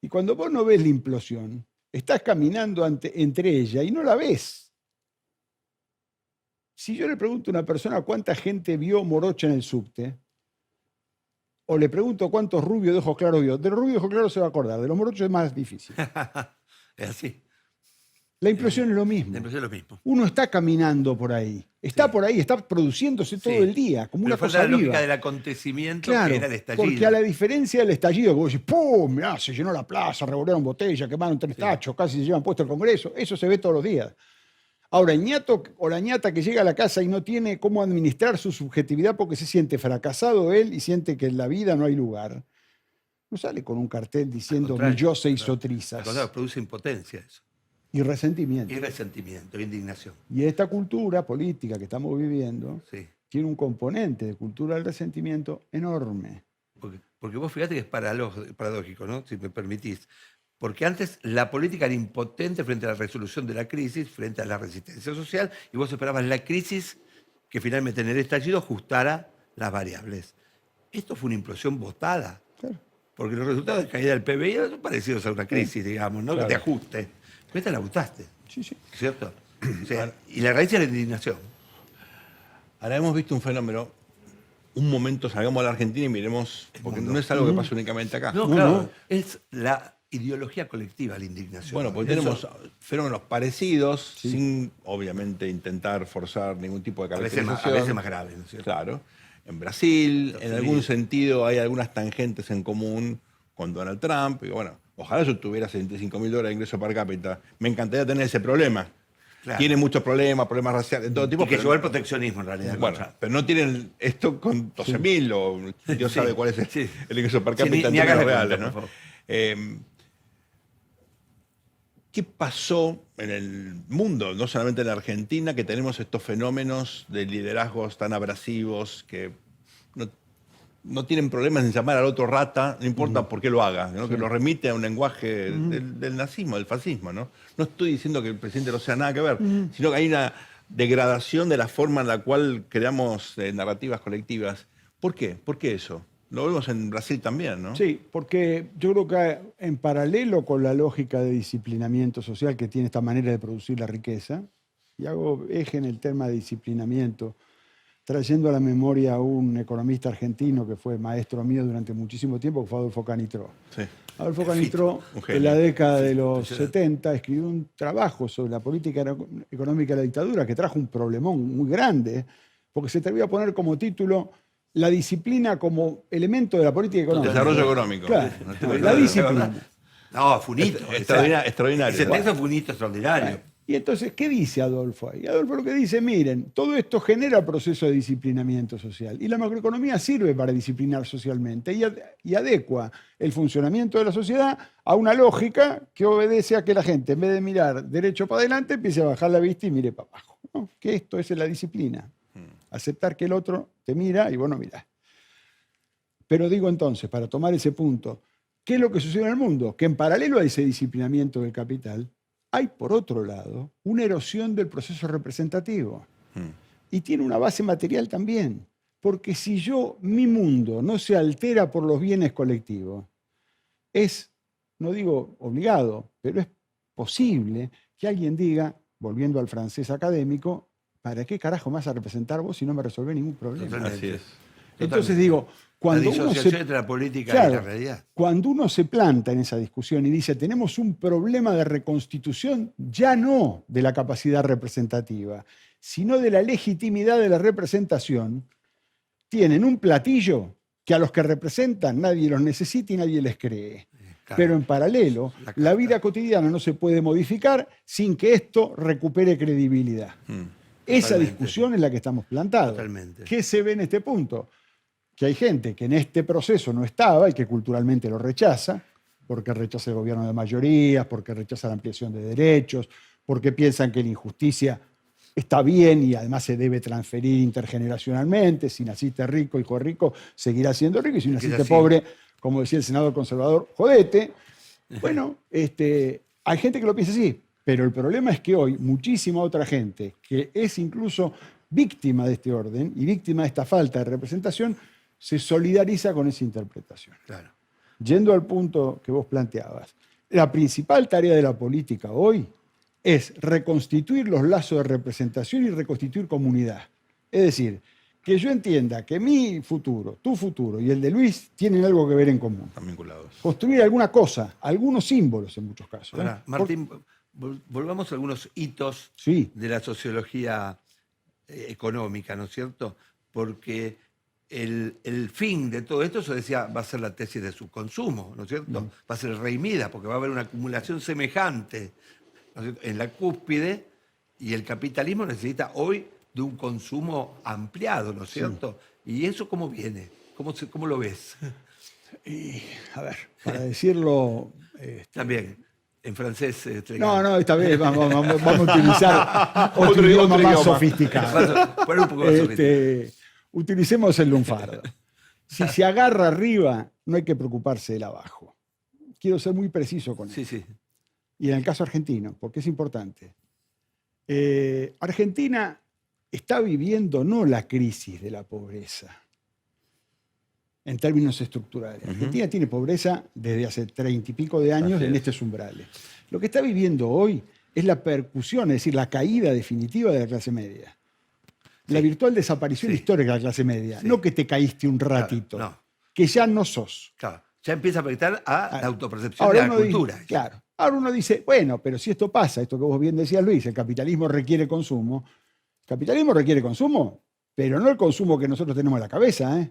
Y cuando vos no ves la implosión, estás caminando entre ella y no la ves. Si yo le pregunto a una persona cuánta gente vio morocha en el subte, o le pregunto cuántos rubios de ojos claros vio, de los rubios de ojos claros se va a acordar, de los morochos es más difícil. Es así. La implosión es lo mismo. La impresión es lo mismo. Uno está caminando por ahí, está por ahí, está produciéndose todo el día, como una cosa la viva. lógica del acontecimiento, Claro, que era el estallido. porque a la diferencia del estallido, que vos decís, ¡pum! Mirá, se llenó la plaza, revolvieron botellas, quemaron 3 tachos, casi se llevan puesto el Congreso, eso se ve todos los días. Ahora, el ñato o la ñata que llega a la casa y no tiene cómo administrar su subjetividad porque se siente fracasado él y siente que en la vida no hay lugar, no sale con un cartel diciendo mi yo se hizo trizas. Al contrario, produce impotencia eso. Y resentimiento. Y resentimiento, indignación. Y esta cultura política que estamos viviendo Sí. tiene un componente de cultura del resentimiento enorme. Porque vos fíjate que es paradójico, ¿no? Si me permitís. Porque antes la política era impotente frente a la resolución de la crisis, frente a la resistencia social, y vos esperabas la crisis que finalmente en el estallido ajustara las variables. Esto fue una implosión votada. Claro. Porque los resultados de caída del PBI son parecidos a una crisis, digamos, ¿no? Claro. Que te ajuste. Pero esta la gustaste, Sí, sí. ¿cierto? O sea, y la raíz es la indignación. Ahora hemos visto un fenómeno. Un momento salgamos a la Argentina y miremos, porque no es algo que pasa únicamente acá. No, claro, es la ideología colectiva, la indignación. Bueno, porque tenemos fenómenos parecidos, sin obviamente intentar forzar ningún tipo de a veces caracterización. más grave, ¿no es cierto? Claro. En Brasil, Estados en algún Unidos. sentido, hay algunas tangentes en común con Donald Trump. Y bueno, ojalá yo tuviera $75.000 de ingreso per cápita. Me encantaría tener ese problema. Claro. Tiene muchos problemas raciales, de todo tipo. Y que pero llegó el proteccionismo en realidad. bueno, contra- pero no tienen esto con 12.000 o Dios sabe cuál es el ingreso per Sí, cápita en ni hagas términos de reales, cuenta, ¿no? por favor. ¿Qué pasó en el mundo, no solamente en la Argentina, que tenemos estos fenómenos de liderazgos tan abrasivos que no tienen problemas en llamar al otro rata, no importa por qué lo haga, ¿no? Que lo remite a un lenguaje del nazismo, del fascismo, ¿no? No estoy diciendo que el presidente no sea nada que ver, sino que hay una degradación de la forma en la cual creamos narrativas colectivas. ¿Por qué? ¿Por qué eso? Lo vemos en Brasil también, ¿no? Sí, porque yo creo que en paralelo con la lógica de disciplinamiento social que tiene esta manera de producir la riqueza, y hago eje en el tema de disciplinamiento, trayendo a la memoria a un economista argentino que fue maestro mío durante muchísimo tiempo, que fue Adolfo Canitró. Sí. Adolfo Canitró, un genio. en la década de los 70, escribió un trabajo sobre la política económica de la dictadura que trajo un problemón muy grande, porque se atrevió a poner como título la disciplina como elemento de la política económica. Desarrollo económico. Claro, No, la disciplina. No, fue un hito. Extraordinario. Ese texto fue un hito extraordinario. Y entonces, ¿qué dice Adolfo ahí? Adolfo lo que dice, miren, todo esto genera proceso de disciplinamiento social y la macroeconomía sirve para disciplinar socialmente y adecua el funcionamiento de la sociedad a una lógica que obedece a que la gente, en vez de mirar derecho para adelante, empiece a bajar la vista y mire para abajo, ¿no? Que esto es la disciplina. Aceptar que el otro te mira y vos no mirás. Pero digo entonces, para tomar ese punto, ¿qué es lo que sucede en el mundo? Que en paralelo a ese disciplinamiento del capital, hay, por otro lado, una erosión del proceso representativo. Y tiene una base material también. Porque si mi mundo no se altera por los bienes colectivos, es, no digo obligado, pero es posible que alguien diga, volviendo al francés académico, ¿para qué carajo me vas a representar vos si no me resolvés ningún problema? Totalmente. Así es. Entonces digo, cuando la uno disociación entre la política y la realidad. cuando uno se planta en esa discusión y dice tenemos un problema de reconstitución, ya no de la capacidad representativa, sino de la legitimidad de la representación, tienen un platillo que a los que representan nadie los necesita y nadie les cree. Claro. Pero en paralelo, la vida cotidiana no se puede modificar sin que esto recupere credibilidad. Esa Totalmente. discusión es la que estamos plantados. Totalmente. ¿Qué se ve en este punto? Que hay gente que en este proceso no estaba y que culturalmente lo rechaza, porque rechaza el gobierno de mayorías, porque rechaza la ampliación de derechos, porque piensan que la injusticia está bien y además se debe transferir intergeneracionalmente. Si naciste rico, hijo rico, seguirás siendo rico, y si naciste pobre, como decía el senador conservador, jodete. Bueno, hay gente que lo piensa así, pero el problema es que hoy muchísima otra gente que es incluso víctima de este orden y víctima de esta falta de representación se solidariza con esa interpretación. Claro. Yendo al punto que vos planteabas, la principal tarea de la política hoy es reconstituir los lazos de representación y reconstituir comunidad. Es decir, que yo entienda que mi futuro, tu futuro y el de Luis tienen algo que ver en común. Están vinculados. Construir alguna cosa, algunos símbolos en muchos casos. Ahora, Martín, volvamos a algunos hitos Sí. de la sociología económica, ¿no es cierto? Porque el fin de todo esto, se decía, va a ser la tesis de subconsumo, ¿no es cierto? Va a ser el rey Midas, porque va a haber una acumulación semejante, ¿no es cierto?, en la cúspide, y el capitalismo necesita hoy de un consumo ampliado, ¿no es cierto? ¿Y eso cómo viene? ¿Cómo lo ves? Y, a ver, para decirlo... También, en francés. No, esta vez vamos a utilizar otro idioma más sofisticado. Poner un poco más sofisticado. Utilicemos el lunfardo. Si se agarra arriba, no hay que preocuparse del abajo. Quiero ser muy preciso con eso. Sí, sí. Y en el caso argentino, porque es importante. Argentina está viviendo no la crisis de la pobreza, en términos estructurales. Argentina tiene pobreza desde hace 30 y pico de años en estos umbrales. Lo que está viviendo hoy es la percusión, es decir, la caída definitiva de la clase media. La virtual desaparición histórica de la clase media. No que te caíste un ratito, Claro, no. Que ya no sos. Claro, ya empieza a afectar a la autopercepción de la cultura. Claro. Ahora uno dice, bueno, pero si esto pasa, esto que vos bien decías, Luis, el capitalismo requiere consumo. El capitalismo requiere consumo, pero no el consumo que nosotros tenemos en la cabeza, ¿eh?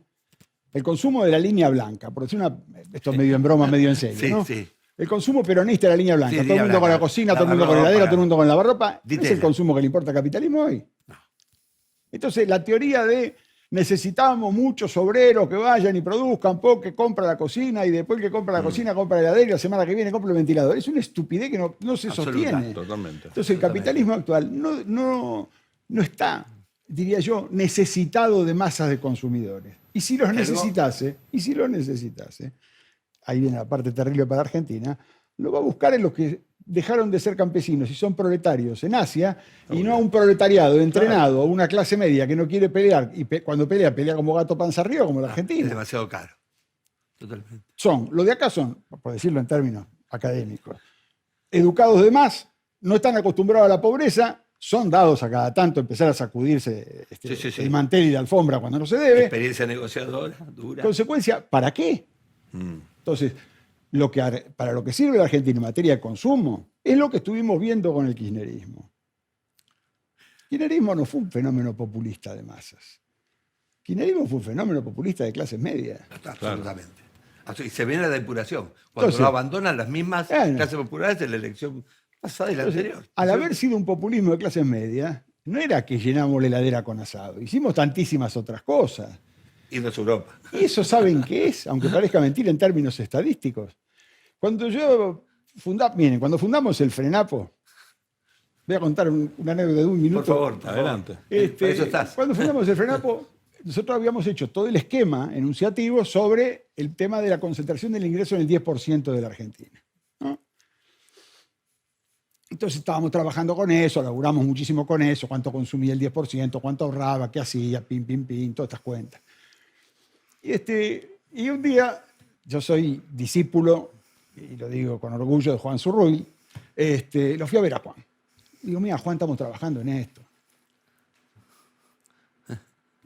El consumo de la línea blanca, por decir esto medio en broma, medio en serio, Sí, ¿no? sí. El consumo peronista de la línea blanca. Sí, Todo el línea mundo con blanca. la cocina, todo el mundo con la Lavarropa. heladera, todo el mundo con la lavarropa. ¿No es el Ditela. consumo que le importa al capitalismo hoy? No. Entonces, la teoría de necesitamos muchos obreros que vayan y produzcan, porque compra la cocina y después que compra la cocina, compra la heladera y la semana que viene compra el ventilador. Es una estupidez que no se sostiene. Totalmente. Entonces, el capitalismo actual no está, diría yo, necesitado de masas de consumidores. Y si los necesitase, ahí viene la parte terrible para Argentina, lo va a buscar en los que dejaron de ser campesinos y son proletarios en Asia, y no a un proletariado entrenado, a una clase media que no quiere pelear, y cuando pelea como gato panza arriba, como la Es Argentina. demasiado caro. Totalmente. Los de acá son, por decirlo en términos académicos, educados de más, no están acostumbrados a la pobreza, son dados a cada tanto empezar a sacudirse el mantel y la alfombra cuando no se debe. Experiencia negociadora, dura. Consecuencia, ¿para qué? Entonces, para lo que sirve la Argentina en materia de consumo es lo que estuvimos viendo con el kirchnerismo. El kirchnerismo no fue un fenómeno populista de masas. El kirchnerismo fue un fenómeno populista de clases medias. Absolutamente. Y se viene la depuración. Cuando Entonces, lo abandonan las mismas clases populares en la elección pasada y la anterior. Al haber sido un populismo de clases medias, no era que llenamos la heladera con asado. Hicimos tantísimas otras cosas. Irnos a Europa. Y eso saben qué es, aunque parezca mentira en términos estadísticos. Cuando fundamos el Frenapo, voy a contar una anécdota de un minuto. Por favor, adelante. Para eso estás. Cuando fundamos el Frenapo, nosotros habíamos hecho todo el esquema enunciativo sobre el tema de la concentración del ingreso en el 10% de la Argentina, ¿no? Entonces estábamos trabajando con eso, laburamos muchísimo con eso, cuánto consumía el 10%, cuánto ahorraba, qué hacía, pim, todas estas cuentas. Y un día, yo soy discípulo, y lo digo con orgullo, de Juan Zurruy, lo fui a ver a Juan. Digo, mira, Juan, estamos trabajando en esto.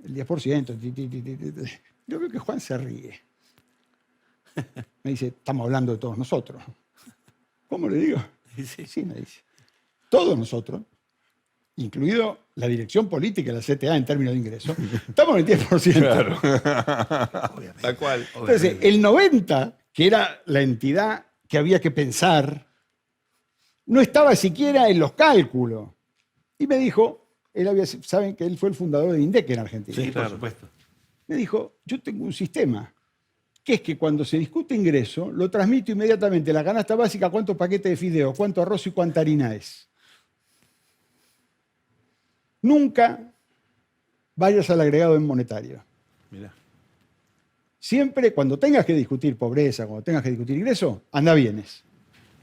El 10%. Yo veo que Juan se ríe. Me dice, estamos hablando de todos nosotros. ¿Cómo le digo? Sí, me dice. Todos nosotros, incluido la dirección política de la CTA en términos de ingresos, estamos en el 10%. Claro. Obviamente. Tal cual. Entonces, el 90%, que era la entidad que había que pensar, no estaba siquiera en los cálculos. Y me dijo, saben que él fue el fundador de INDEC en Argentina. Sí, por supuesto. Me dijo, yo tengo un sistema, que es que cuando se discute ingreso, lo transmito inmediatamente la canasta básica, cuántos paquetes de fideos, cuánto arroz y cuánta harina es. Nunca vayas al agregado en monetario. Mirá. Siempre, cuando tengas que discutir pobreza, cuando tengas que discutir ingreso, anda bienes.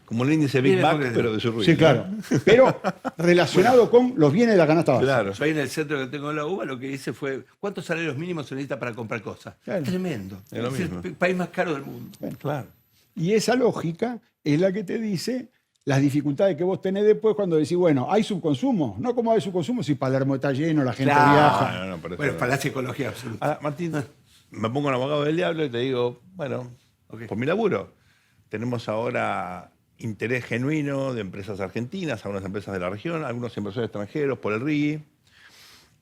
Como el índice Big Mire, Mac, porque- pero de su ruido. Sí, claro. Pero relacionado con los bienes de la canasta básica. Claro. Yo ahí en el centro que tengo la UBA lo que hice fue, ¿cuántos salarios mínimos se necesita para comprar cosas? Claro. Tremendo. Es lo Es mismo. el país más caro del mundo. Claro. Y esa lógica es la que te dice las dificultades que vos tenés después cuando decís, bueno, ¿hay subconsumo? No, ¿cómo hay subconsumo si Palermo está lleno, la gente Claro. viaja? No, por eso Bueno, no. para la psicología absoluta. Ahora, Martín, me pongo en abogado del diablo y te digo, bueno, Ok. por mi laburo, tenemos ahora interés genuino de empresas argentinas, algunas empresas de la región, algunos inversores extranjeros por el RIGI,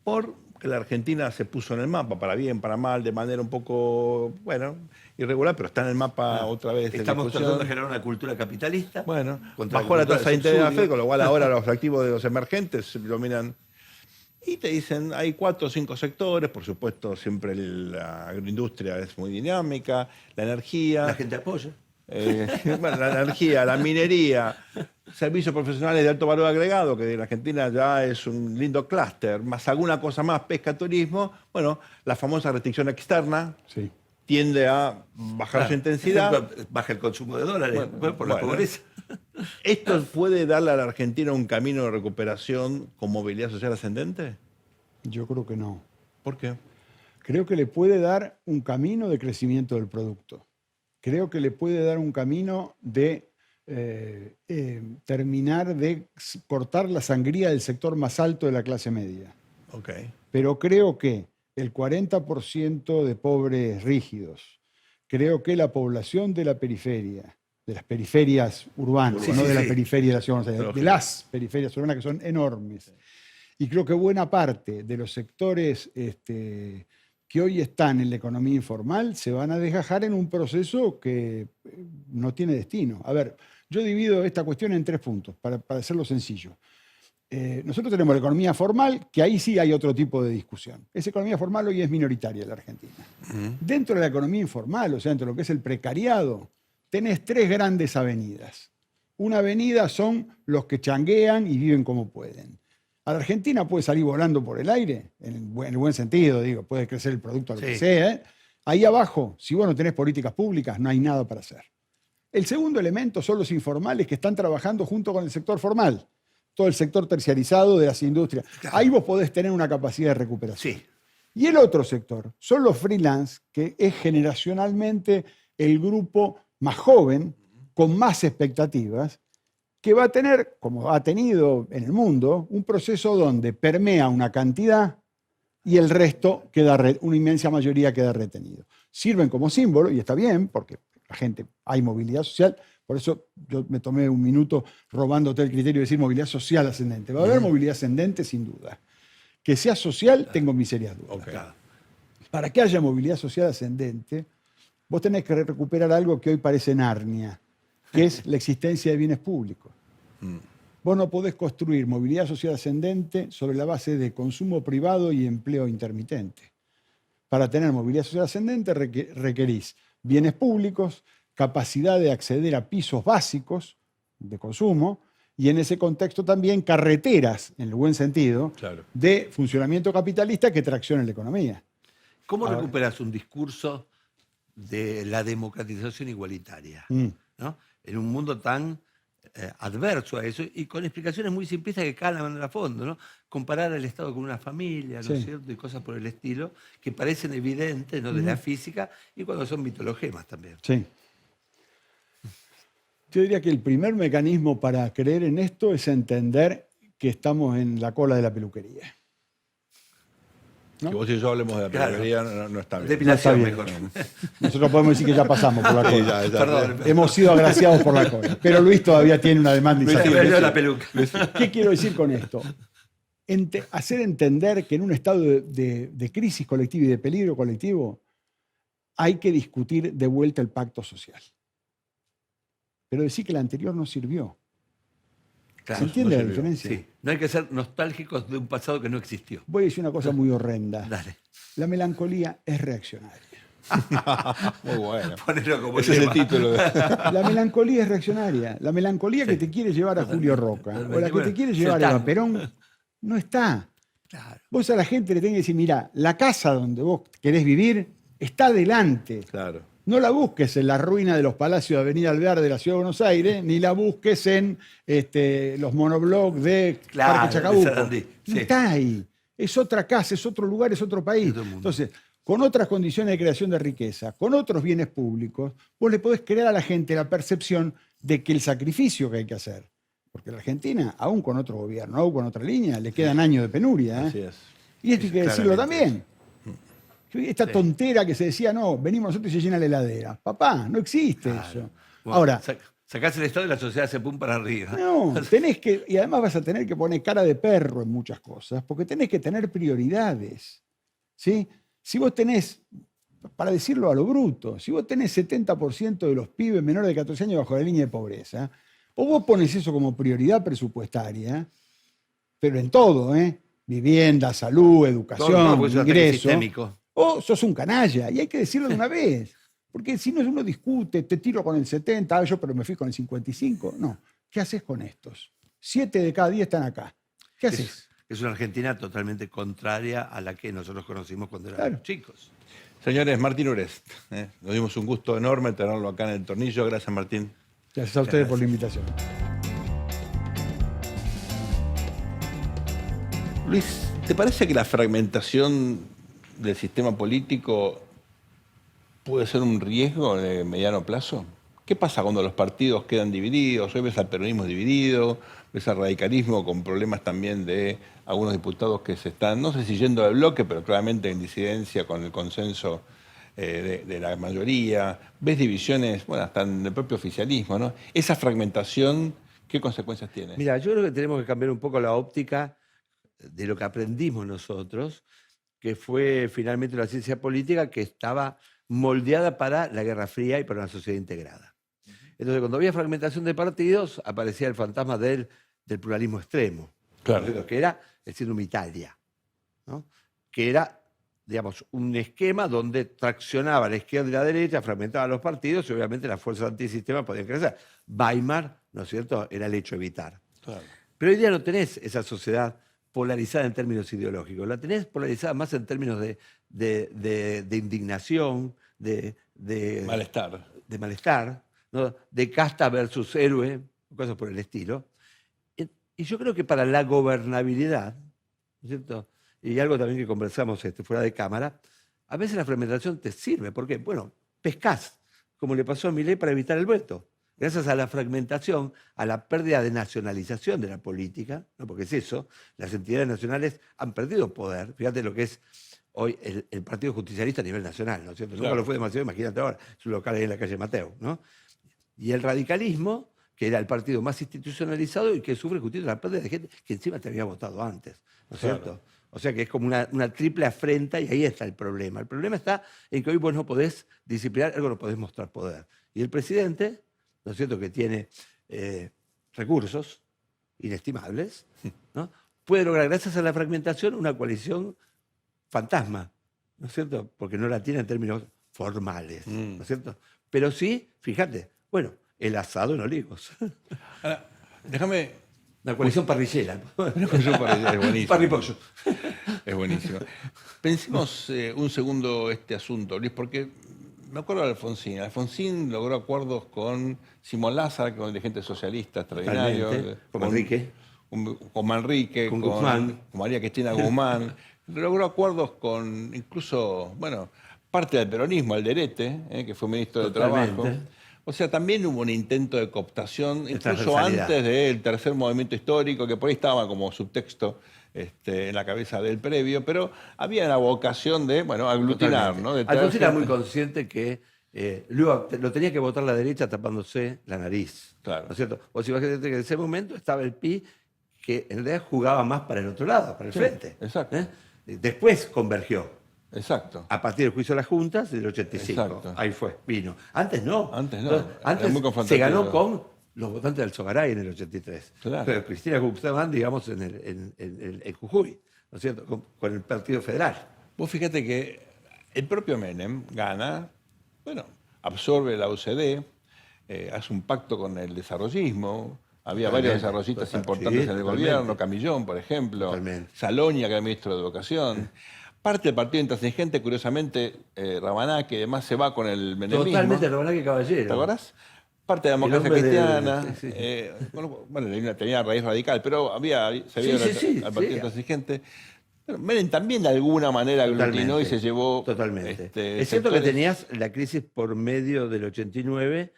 porque la Argentina se puso en el mapa, para bien, para mal, de manera un poco, bueno, irregular, pero está en el mapa otra vez. en Estamos discusión. tratando de generar una cultura capitalista. Bueno, contra bajó la cultura tasa de interés de la subsidio. FED, con lo cual ahora los activos de los emergentes se dominan. Y te dicen, hay 4 o 5 sectores, por supuesto, siempre la agroindustria es muy dinámica, la energía. La gente apoya. Bueno, la energía, la minería, servicios profesionales de alto valor agregado, que en Argentina ya es un lindo clúster, más alguna cosa más, pesca, turismo. Bueno, la famosa restricción externa Sí. tiende a bajar su intensidad. Baja el consumo de dólares por la bueno. pobreza. ¿Esto puede darle a la Argentina un camino de recuperación con movilidad social ascendente? Yo creo que no. ¿Por qué? Creo que le puede dar un camino de crecimiento del producto. Creo que le puede dar un camino de terminar de cortar la sangría del sector más alto de la clase media. Ok. Pero creo que el 40% de pobres rígidos, creo que la población de la periferia, de las periferias urbanas, Sí, no sí, de la sí. periferia de la ciudad, de Lógico. las periferias urbanas que son enormes. Y creo que buena parte de los sectores que hoy están en la economía informal se van a desgajar en un proceso que no tiene destino. A ver, yo divido esta cuestión en 3 puntos, para hacerlo sencillo. Nosotros tenemos la economía formal, que ahí sí hay otro tipo de discusión. Esa economía formal hoy es minoritaria en la Argentina. Dentro de la economía informal, o sea, dentro de lo que es el precariado, tenés 3 grandes avenidas. Una avenida son los que changuean y viven como pueden. A la Argentina puede salir volando por el aire, en el buen sentido, digo, puede crecer el producto, lo que Sí. sea. ¿Eh? Ahí abajo, si vos no tenés políticas públicas, no hay nada para hacer. El segundo elemento son los informales que están trabajando junto con el sector formal, todo el sector terciarizado de las industrias. Ahí vos podés tener una capacidad de recuperación. Sí. Y el otro sector son los freelance, que es generacionalmente el grupo más joven, con más expectativas, que va a tener, como ha tenido en el mundo, un proceso donde permea una cantidad y el resto queda, una inmensa mayoría queda retenido. Sirven como símbolo, y está bien, porque la gente, hay movilidad social, por eso yo me tomé un minuto robándote el criterio de decir movilidad social ascendente. Va a haber movilidad ascendente sin duda. Que sea social, tengo mis serias dudas. Ok. Para que haya movilidad social ascendente, vos tenés que recuperar algo que hoy parece Narnia, que es la existencia de bienes públicos. Vos no podés construir movilidad social ascendente sobre la base de consumo privado y empleo intermitente. Para tener movilidad social ascendente requerís bienes públicos, capacidad de acceder a pisos básicos de consumo y en ese contexto también carreteras, en el buen sentido, Claro. de funcionamiento capitalista que traccionen la economía. ¿Cómo Ahora- recuperas un discurso de la democratización igualitaria? ¿No? En un mundo tan adverso a eso y con explicaciones muy simplistas que calan a fondo, ¿no? Comparar al Estado con una familia, ¿no es Sí. cierto? Y cosas por el estilo que parecen evidentes, ¿no? De la física y cuando son mitologemas también. Sí. Yo diría que el primer mecanismo para creer en esto es entender que estamos en la cola de la peluquería. ¿No? Que vos y yo hablemos de la Claro. peluquería no está bien. Depilación No está mejor. bien. Nosotros podemos decir que ya pasamos por la Sí, cola. ya, ya. Perdón. Hemos sido agraciados por la cola. Pero Luis todavía tiene una demanda Luis, sí, Se insatisfecha. perdió la peluca. ¿Qué quiero decir con esto? Hacer entender que en un estado de crisis colectiva y de peligro colectivo hay que discutir de vuelta el pacto social. Pero decir que el anterior no sirvió. Claro, ¿Se entiende la sirvió. diferencia? Sí. No hay que ser nostálgicos de un pasado que no existió. Voy a decir una cosa muy horrenda. Dale. La melancolía es reaccionaria. Muy bueno. Ponelo como Ese es el lema. título. La melancolía es reaccionaria. La melancolía que Sí. te quiere llevar a Julio Roca o la que Bueno, te quiere ya llevar a está. Eva Perón no está. Claro. Vos a la gente le tenés que decir, mira, la casa donde vos querés vivir está adelante. Claro. No la busques en la ruina de los palacios de Avenida Alvear de la Ciudad de Buenos Aires, ni la busques en los monoblocks de Claro, Parque de Chacabuco. Sarandí, No sí. está ahí. Es otra casa, es otro lugar, es otro país. Es otro mundo. Entonces, con otras condiciones de creación de riqueza, con otros bienes públicos, vos le podés crear a la gente la percepción de que el sacrificio que hay que hacer, porque la Argentina, aún con otro gobierno, aún con otra línea, le quedan años de penuria. Así es. Y esto hay que decirlo Claramente. también. Esta Sí. tontera que se decía, no, venimos nosotros y se llena la heladera. Papá, no existe eso. Bueno, Ahora, sacás el Estado y la sociedad se pum para arriba. no, tenés que, y además vas a tener que poner cara de perro en muchas cosas, porque tenés que tener prioridades. ¿Sí? Si vos tenés, para decirlo a lo bruto, si vos tenés 70% de los pibes menores de 14 años bajo la línea de pobreza, o vos pones eso como prioridad presupuestaria, pero en todo, vivienda, salud, educación, Todo, porque es un ataque ingreso, sistémico. o sos un canalla, y hay que decirlo de una vez. Porque si no, uno discute, te tiro con el 70, yo pero me fui con el 55. No, ¿qué haces con estos? 7 de cada 10 están acá. ¿Qué haces? Es una Argentina totalmente contraria a la que nosotros conocimos cuando éramos Claro. chicos. Señores, Martín Urest, nos dimos un gusto enorme tenerlo acá en el tornillo. Gracias, Martín. Gracias a ustedes por la invitación. Luis, ¿te parece que la fragmentación del sistema político puede ser un riesgo de mediano plazo? ¿Qué pasa cuando los partidos quedan divididos? Hoy ves al peronismo dividido, ves al radicalismo con problemas también de algunos diputados que se están, no sé si yendo del bloque, pero claramente en disidencia con el consenso de la mayoría. Ves divisiones, bueno, hasta en el propio oficialismo, ¿no? Esa fragmentación, ¿qué consecuencias tiene? Mira, yo creo que tenemos que cambiar un poco la óptica de lo que aprendimos nosotros, que fue finalmente una ciencia política que estaba moldeada para la Guerra Fría y para una sociedad integrada. Entonces, cuando había fragmentación de partidos, aparecía el fantasma del pluralismo extremo, Claro. ¿no? Que era el síndrome Italia, ¿no? Que era, digamos, un esquema donde traccionaba la izquierda y la derecha, fragmentaba los partidos y obviamente las fuerzas antisistema podían crecer. Weimar, ¿no es cierto?, era el hecho de evitar. Claro. Pero hoy día no tenés esa sociedad polarizada en términos ideológicos, la tenés polarizada más en términos de indignación, de malestar, ¿no? De casta versus héroe, cosas por el estilo. Y yo creo que para la gobernabilidad, ¿no es cierto? Y algo también que conversamos fuera de cámara, a veces la fragmentación te sirve. ¿Por qué? Bueno, pescás, como le pasó a Milei para evitar el veto. Gracias a la fragmentación, a la pérdida de nacionalización de la política, ¿no? Porque es eso, las entidades nacionales han perdido poder. Fíjate lo que es hoy el Partido Justicialista a nivel nacional, ¿no es cierto? Claro. Nunca lo fue demasiado, imagínate ahora, su local ahí en la calle Mateo, ¿no? Y el radicalismo, que era el partido más institucionalizado y que sufre justicia la pérdida de gente que encima te había votado antes, ¿no es cierto? O sea que es como una triple afrenta y ahí está el problema. El problema está en que hoy vos no podés disciplinar, algo no podés mostrar poder. Y el presidente, ¿no es cierto?, que tiene recursos inestimables, ¿no?, puede lograr, gracias a la fragmentación, una coalición fantasma, ¿no es cierto?, porque no la tiene en términos formales, ¿no es cierto? Pero sí, fíjate, bueno, el asado en Olivos. Ahora, déjame... Una coalición parrillera. Una coalición parrillera, es buenísimo. Parripollo. Es buenísimo. Pensemos un segundo este asunto, Luis, porque me acuerdo de Alfonsín. Alfonsín logró acuerdos con Simón Lázaro, con dirigentes socialistas extraordinarios. Con Manrique. Con Manrique, con Guzmán. Con María Cristina Guzmán. Logró acuerdos con incluso, bueno, parte del peronismo, Alderete, que fue ministro de Trabajo. O sea, también hubo un intento de cooptación, incluso antes del tercer movimiento histórico, que por ahí estaba como subtexto en la cabeza del previo, pero había la vocación de, bueno, aglutinar, ¿no? Alfonsín era muy consciente que luego lo tenía que votar la derecha tapándose la nariz. Claro. ¿No es cierto? O si fíjate que en ese momento estaba el PI, que en realidad jugaba más para el otro lado, para el frente. Exacto. Después convergió. Exacto. A partir del juicio de las juntas del 85. Exacto. Ahí fue, vino. Antes no. Antes no. Entonces, antes muy se ganó con los votantes del Sogaray en el 83. Claro. Pero Cristina Guzmán, digamos, en Jujuy, ¿no es cierto? Con el Partido Federal. Vos fíjate que el propio Menem gana, bueno, absorbe la UCD, hace un pacto con el desarrollismo. Había varios desarrollistas importantes en el gobierno, Camillón, por ejemplo, Salonia, que era ministro de Educación. Parte del partido intransigente, curiosamente, Rabaná, que además se va con el menemismo. Totalmente Rabaná que Caballero. ¿Te acuerdas? Parte de la democracia cristiana. Bueno, tenía raíz radical, pero se había al partido intransigente. Pero Menem también de alguna manera aglutinó y se llevó... Totalmente. Es cierto que tenías la crisis por medio del 89,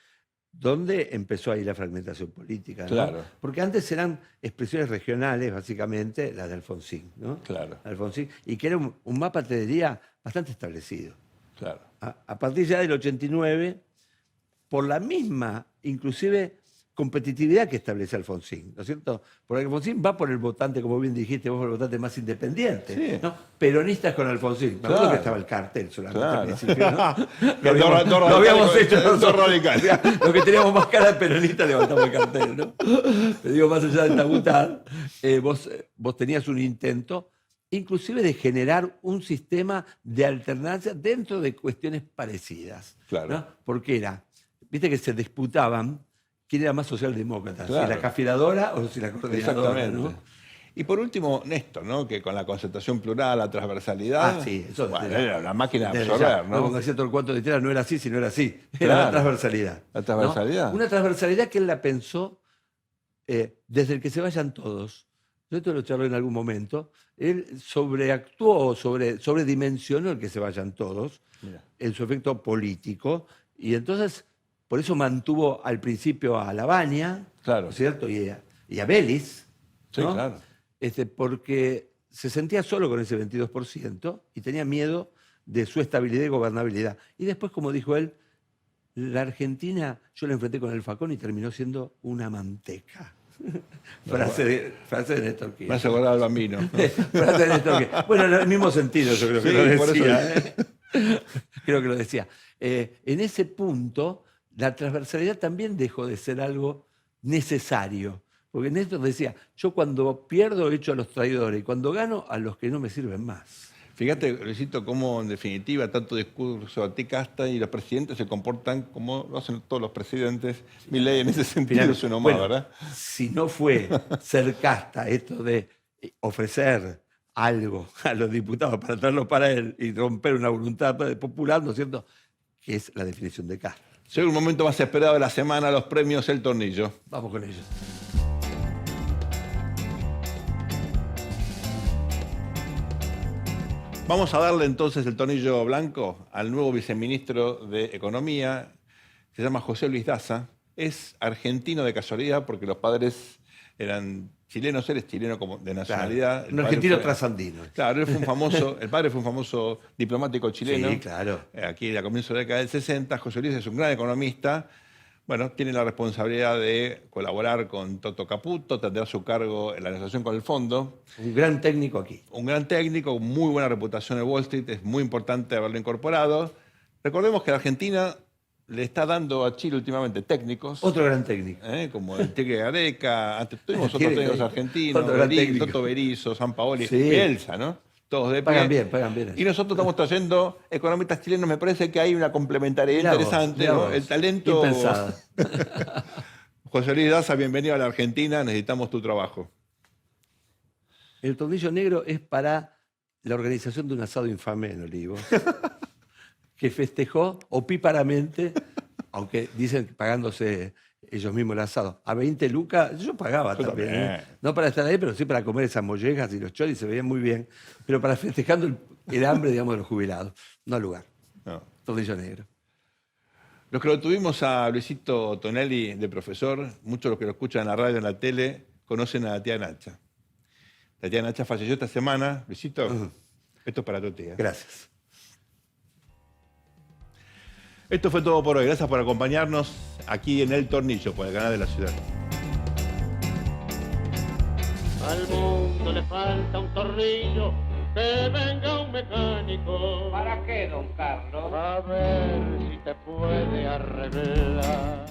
donde empezó ahí la fragmentación política, ¿no? Claro. Porque antes eran expresiones regionales, básicamente, las de Alfonsín, ¿no? Claro. Alfonsín, y que era un mapa, te diría, bastante establecido. Claro. A partir ya del 89, por la misma, inclusive, competitividad que establece Alfonsín, ¿no es cierto? Porque Alfonsín va por el votante, como bien dijiste, vos por el votante más independiente, sí, ¿no? Peronistas con Alfonsín. Me acuerdo que estaba el cartel solamente al principio, ¿no? Lo habíamos hecho nosotros radical. Los que teníamos más cara de peronistas levantamos el cartel, ¿no? Te digo, más allá de esta butad, vos tenías un intento, inclusive de generar un sistema de alternancia dentro de cuestiones parecidas. Claro. ¿No? Porque viste que se disputaban quién era más socialdemócrata, claro, si la cafiladora o si la coordinadora. Exactamente. ¿No? Y por último, Néstor, ¿no? Que con la concertación plural, la transversalidad, sí, eso era la máquina de absorber, ¿no? Como decía todo el cuento de Tierra, no era así, sino era así. Era la transversalidad. La transversalidad. ¿No? Una transversalidad que él la pensó desde el que se vayan todos. Yo esto lo charlé en algún momento. Él sobreactuó, sobredimensionó el que se vayan todos, en su efecto político, y entonces por eso mantuvo al principio a Lavagna, claro, ¿cierto? Y a Vélez, sí, ¿no? Claro. Porque se sentía solo con ese 22% y tenía miedo de su estabilidad y gobernabilidad. Y después, como dijo él, la Argentina, yo la enfrenté con el facón y terminó siendo una manteca. Frase de Néstor Kirchner. Me hace acordar al Bambino, ¿no? Frase de Néstor Kirchner. Bueno, en el mismo sentido yo creo que lo decía. Creo que lo decía. En ese punto, la transversalidad también dejó de ser algo necesario. Porque Néstor decía, yo cuando pierdo echo a los traidores y cuando gano a los que no me sirven más. Fíjate, Luisito, cómo en definitiva tanto discurso anticasta y los presidentes se comportan como lo hacen todos los presidentes. Milei en ese sentido es uno más, ¿verdad? Si no fue ser casta esto de ofrecer algo a los diputados para traerlo para él y romper una voluntad popular, ¿no es cierto?, que es la definición de Castro. Llega un momento más esperado de la semana, los premios El Tornillo. Vamos con ellos. Vamos a darle entonces el tornillo blanco al nuevo viceministro de Economía. Se llama José Luis Daza. Es argentino de casualidad porque los padres eran chilenos, él es chileno como de nacionalidad. Claro, un argentino trasandino. Claro, él fue un famoso, el padre fue un famoso diplomático chileno. Sí, claro. Aquí a comienzos de la década del 60. José Luis es un gran economista. Bueno, tiene la responsabilidad de colaborar con Toto Caputo, tendrá a su cargo en la negociación con el fondo. Un gran técnico aquí. Un gran técnico, con muy buena reputación en Wall Street, es muy importante haberlo incorporado. Recordemos que la Argentina le está dando a Chile últimamente técnicos. Otro gran técnico. Como el Tigre Gareca, antes tuvimos otros técnicos argentinos, Otro gran técnico. Toto Berizzo, Sampaoli, Sí. Bielsa, ¿no? Todos de pie. Pagan bien. Y nosotros estamos trayendo economistas chilenos, me parece que hay una complementariedad interesante, mirá ¿no? vos. El talento. Impensada. José Luis Daza, bienvenido a la Argentina, necesitamos tu trabajo. El tornillo negro es para la organización de un asado infame en Olivos, que festejó opíparamente, aunque dicen pagándose ellos mismos el asado, a 20 lucas, yo pagaba Yo también. también. No para estar ahí, pero sí para comer esas mollejas y los choris, se veían muy bien, pero para festejando el hambre, digamos, de los jubilados. No al lugar. No. Tornillo negro. Los que lo tuvimos a Luisito Tonelli de profesor, muchos de los que lo escuchan en la radio, en la tele, conocen a la tía Nacha. La tía Nacha falleció esta semana. Luisito, esto es para tu tía. Gracias. Esto fue todo por hoy. Gracias por acompañarnos aquí en El Tornillo, por el canal de la ciudad. Al mundo le falta un tornillo, que venga un mecánico. ¿Para qué, don Carlos? A ver si te puede arreglar.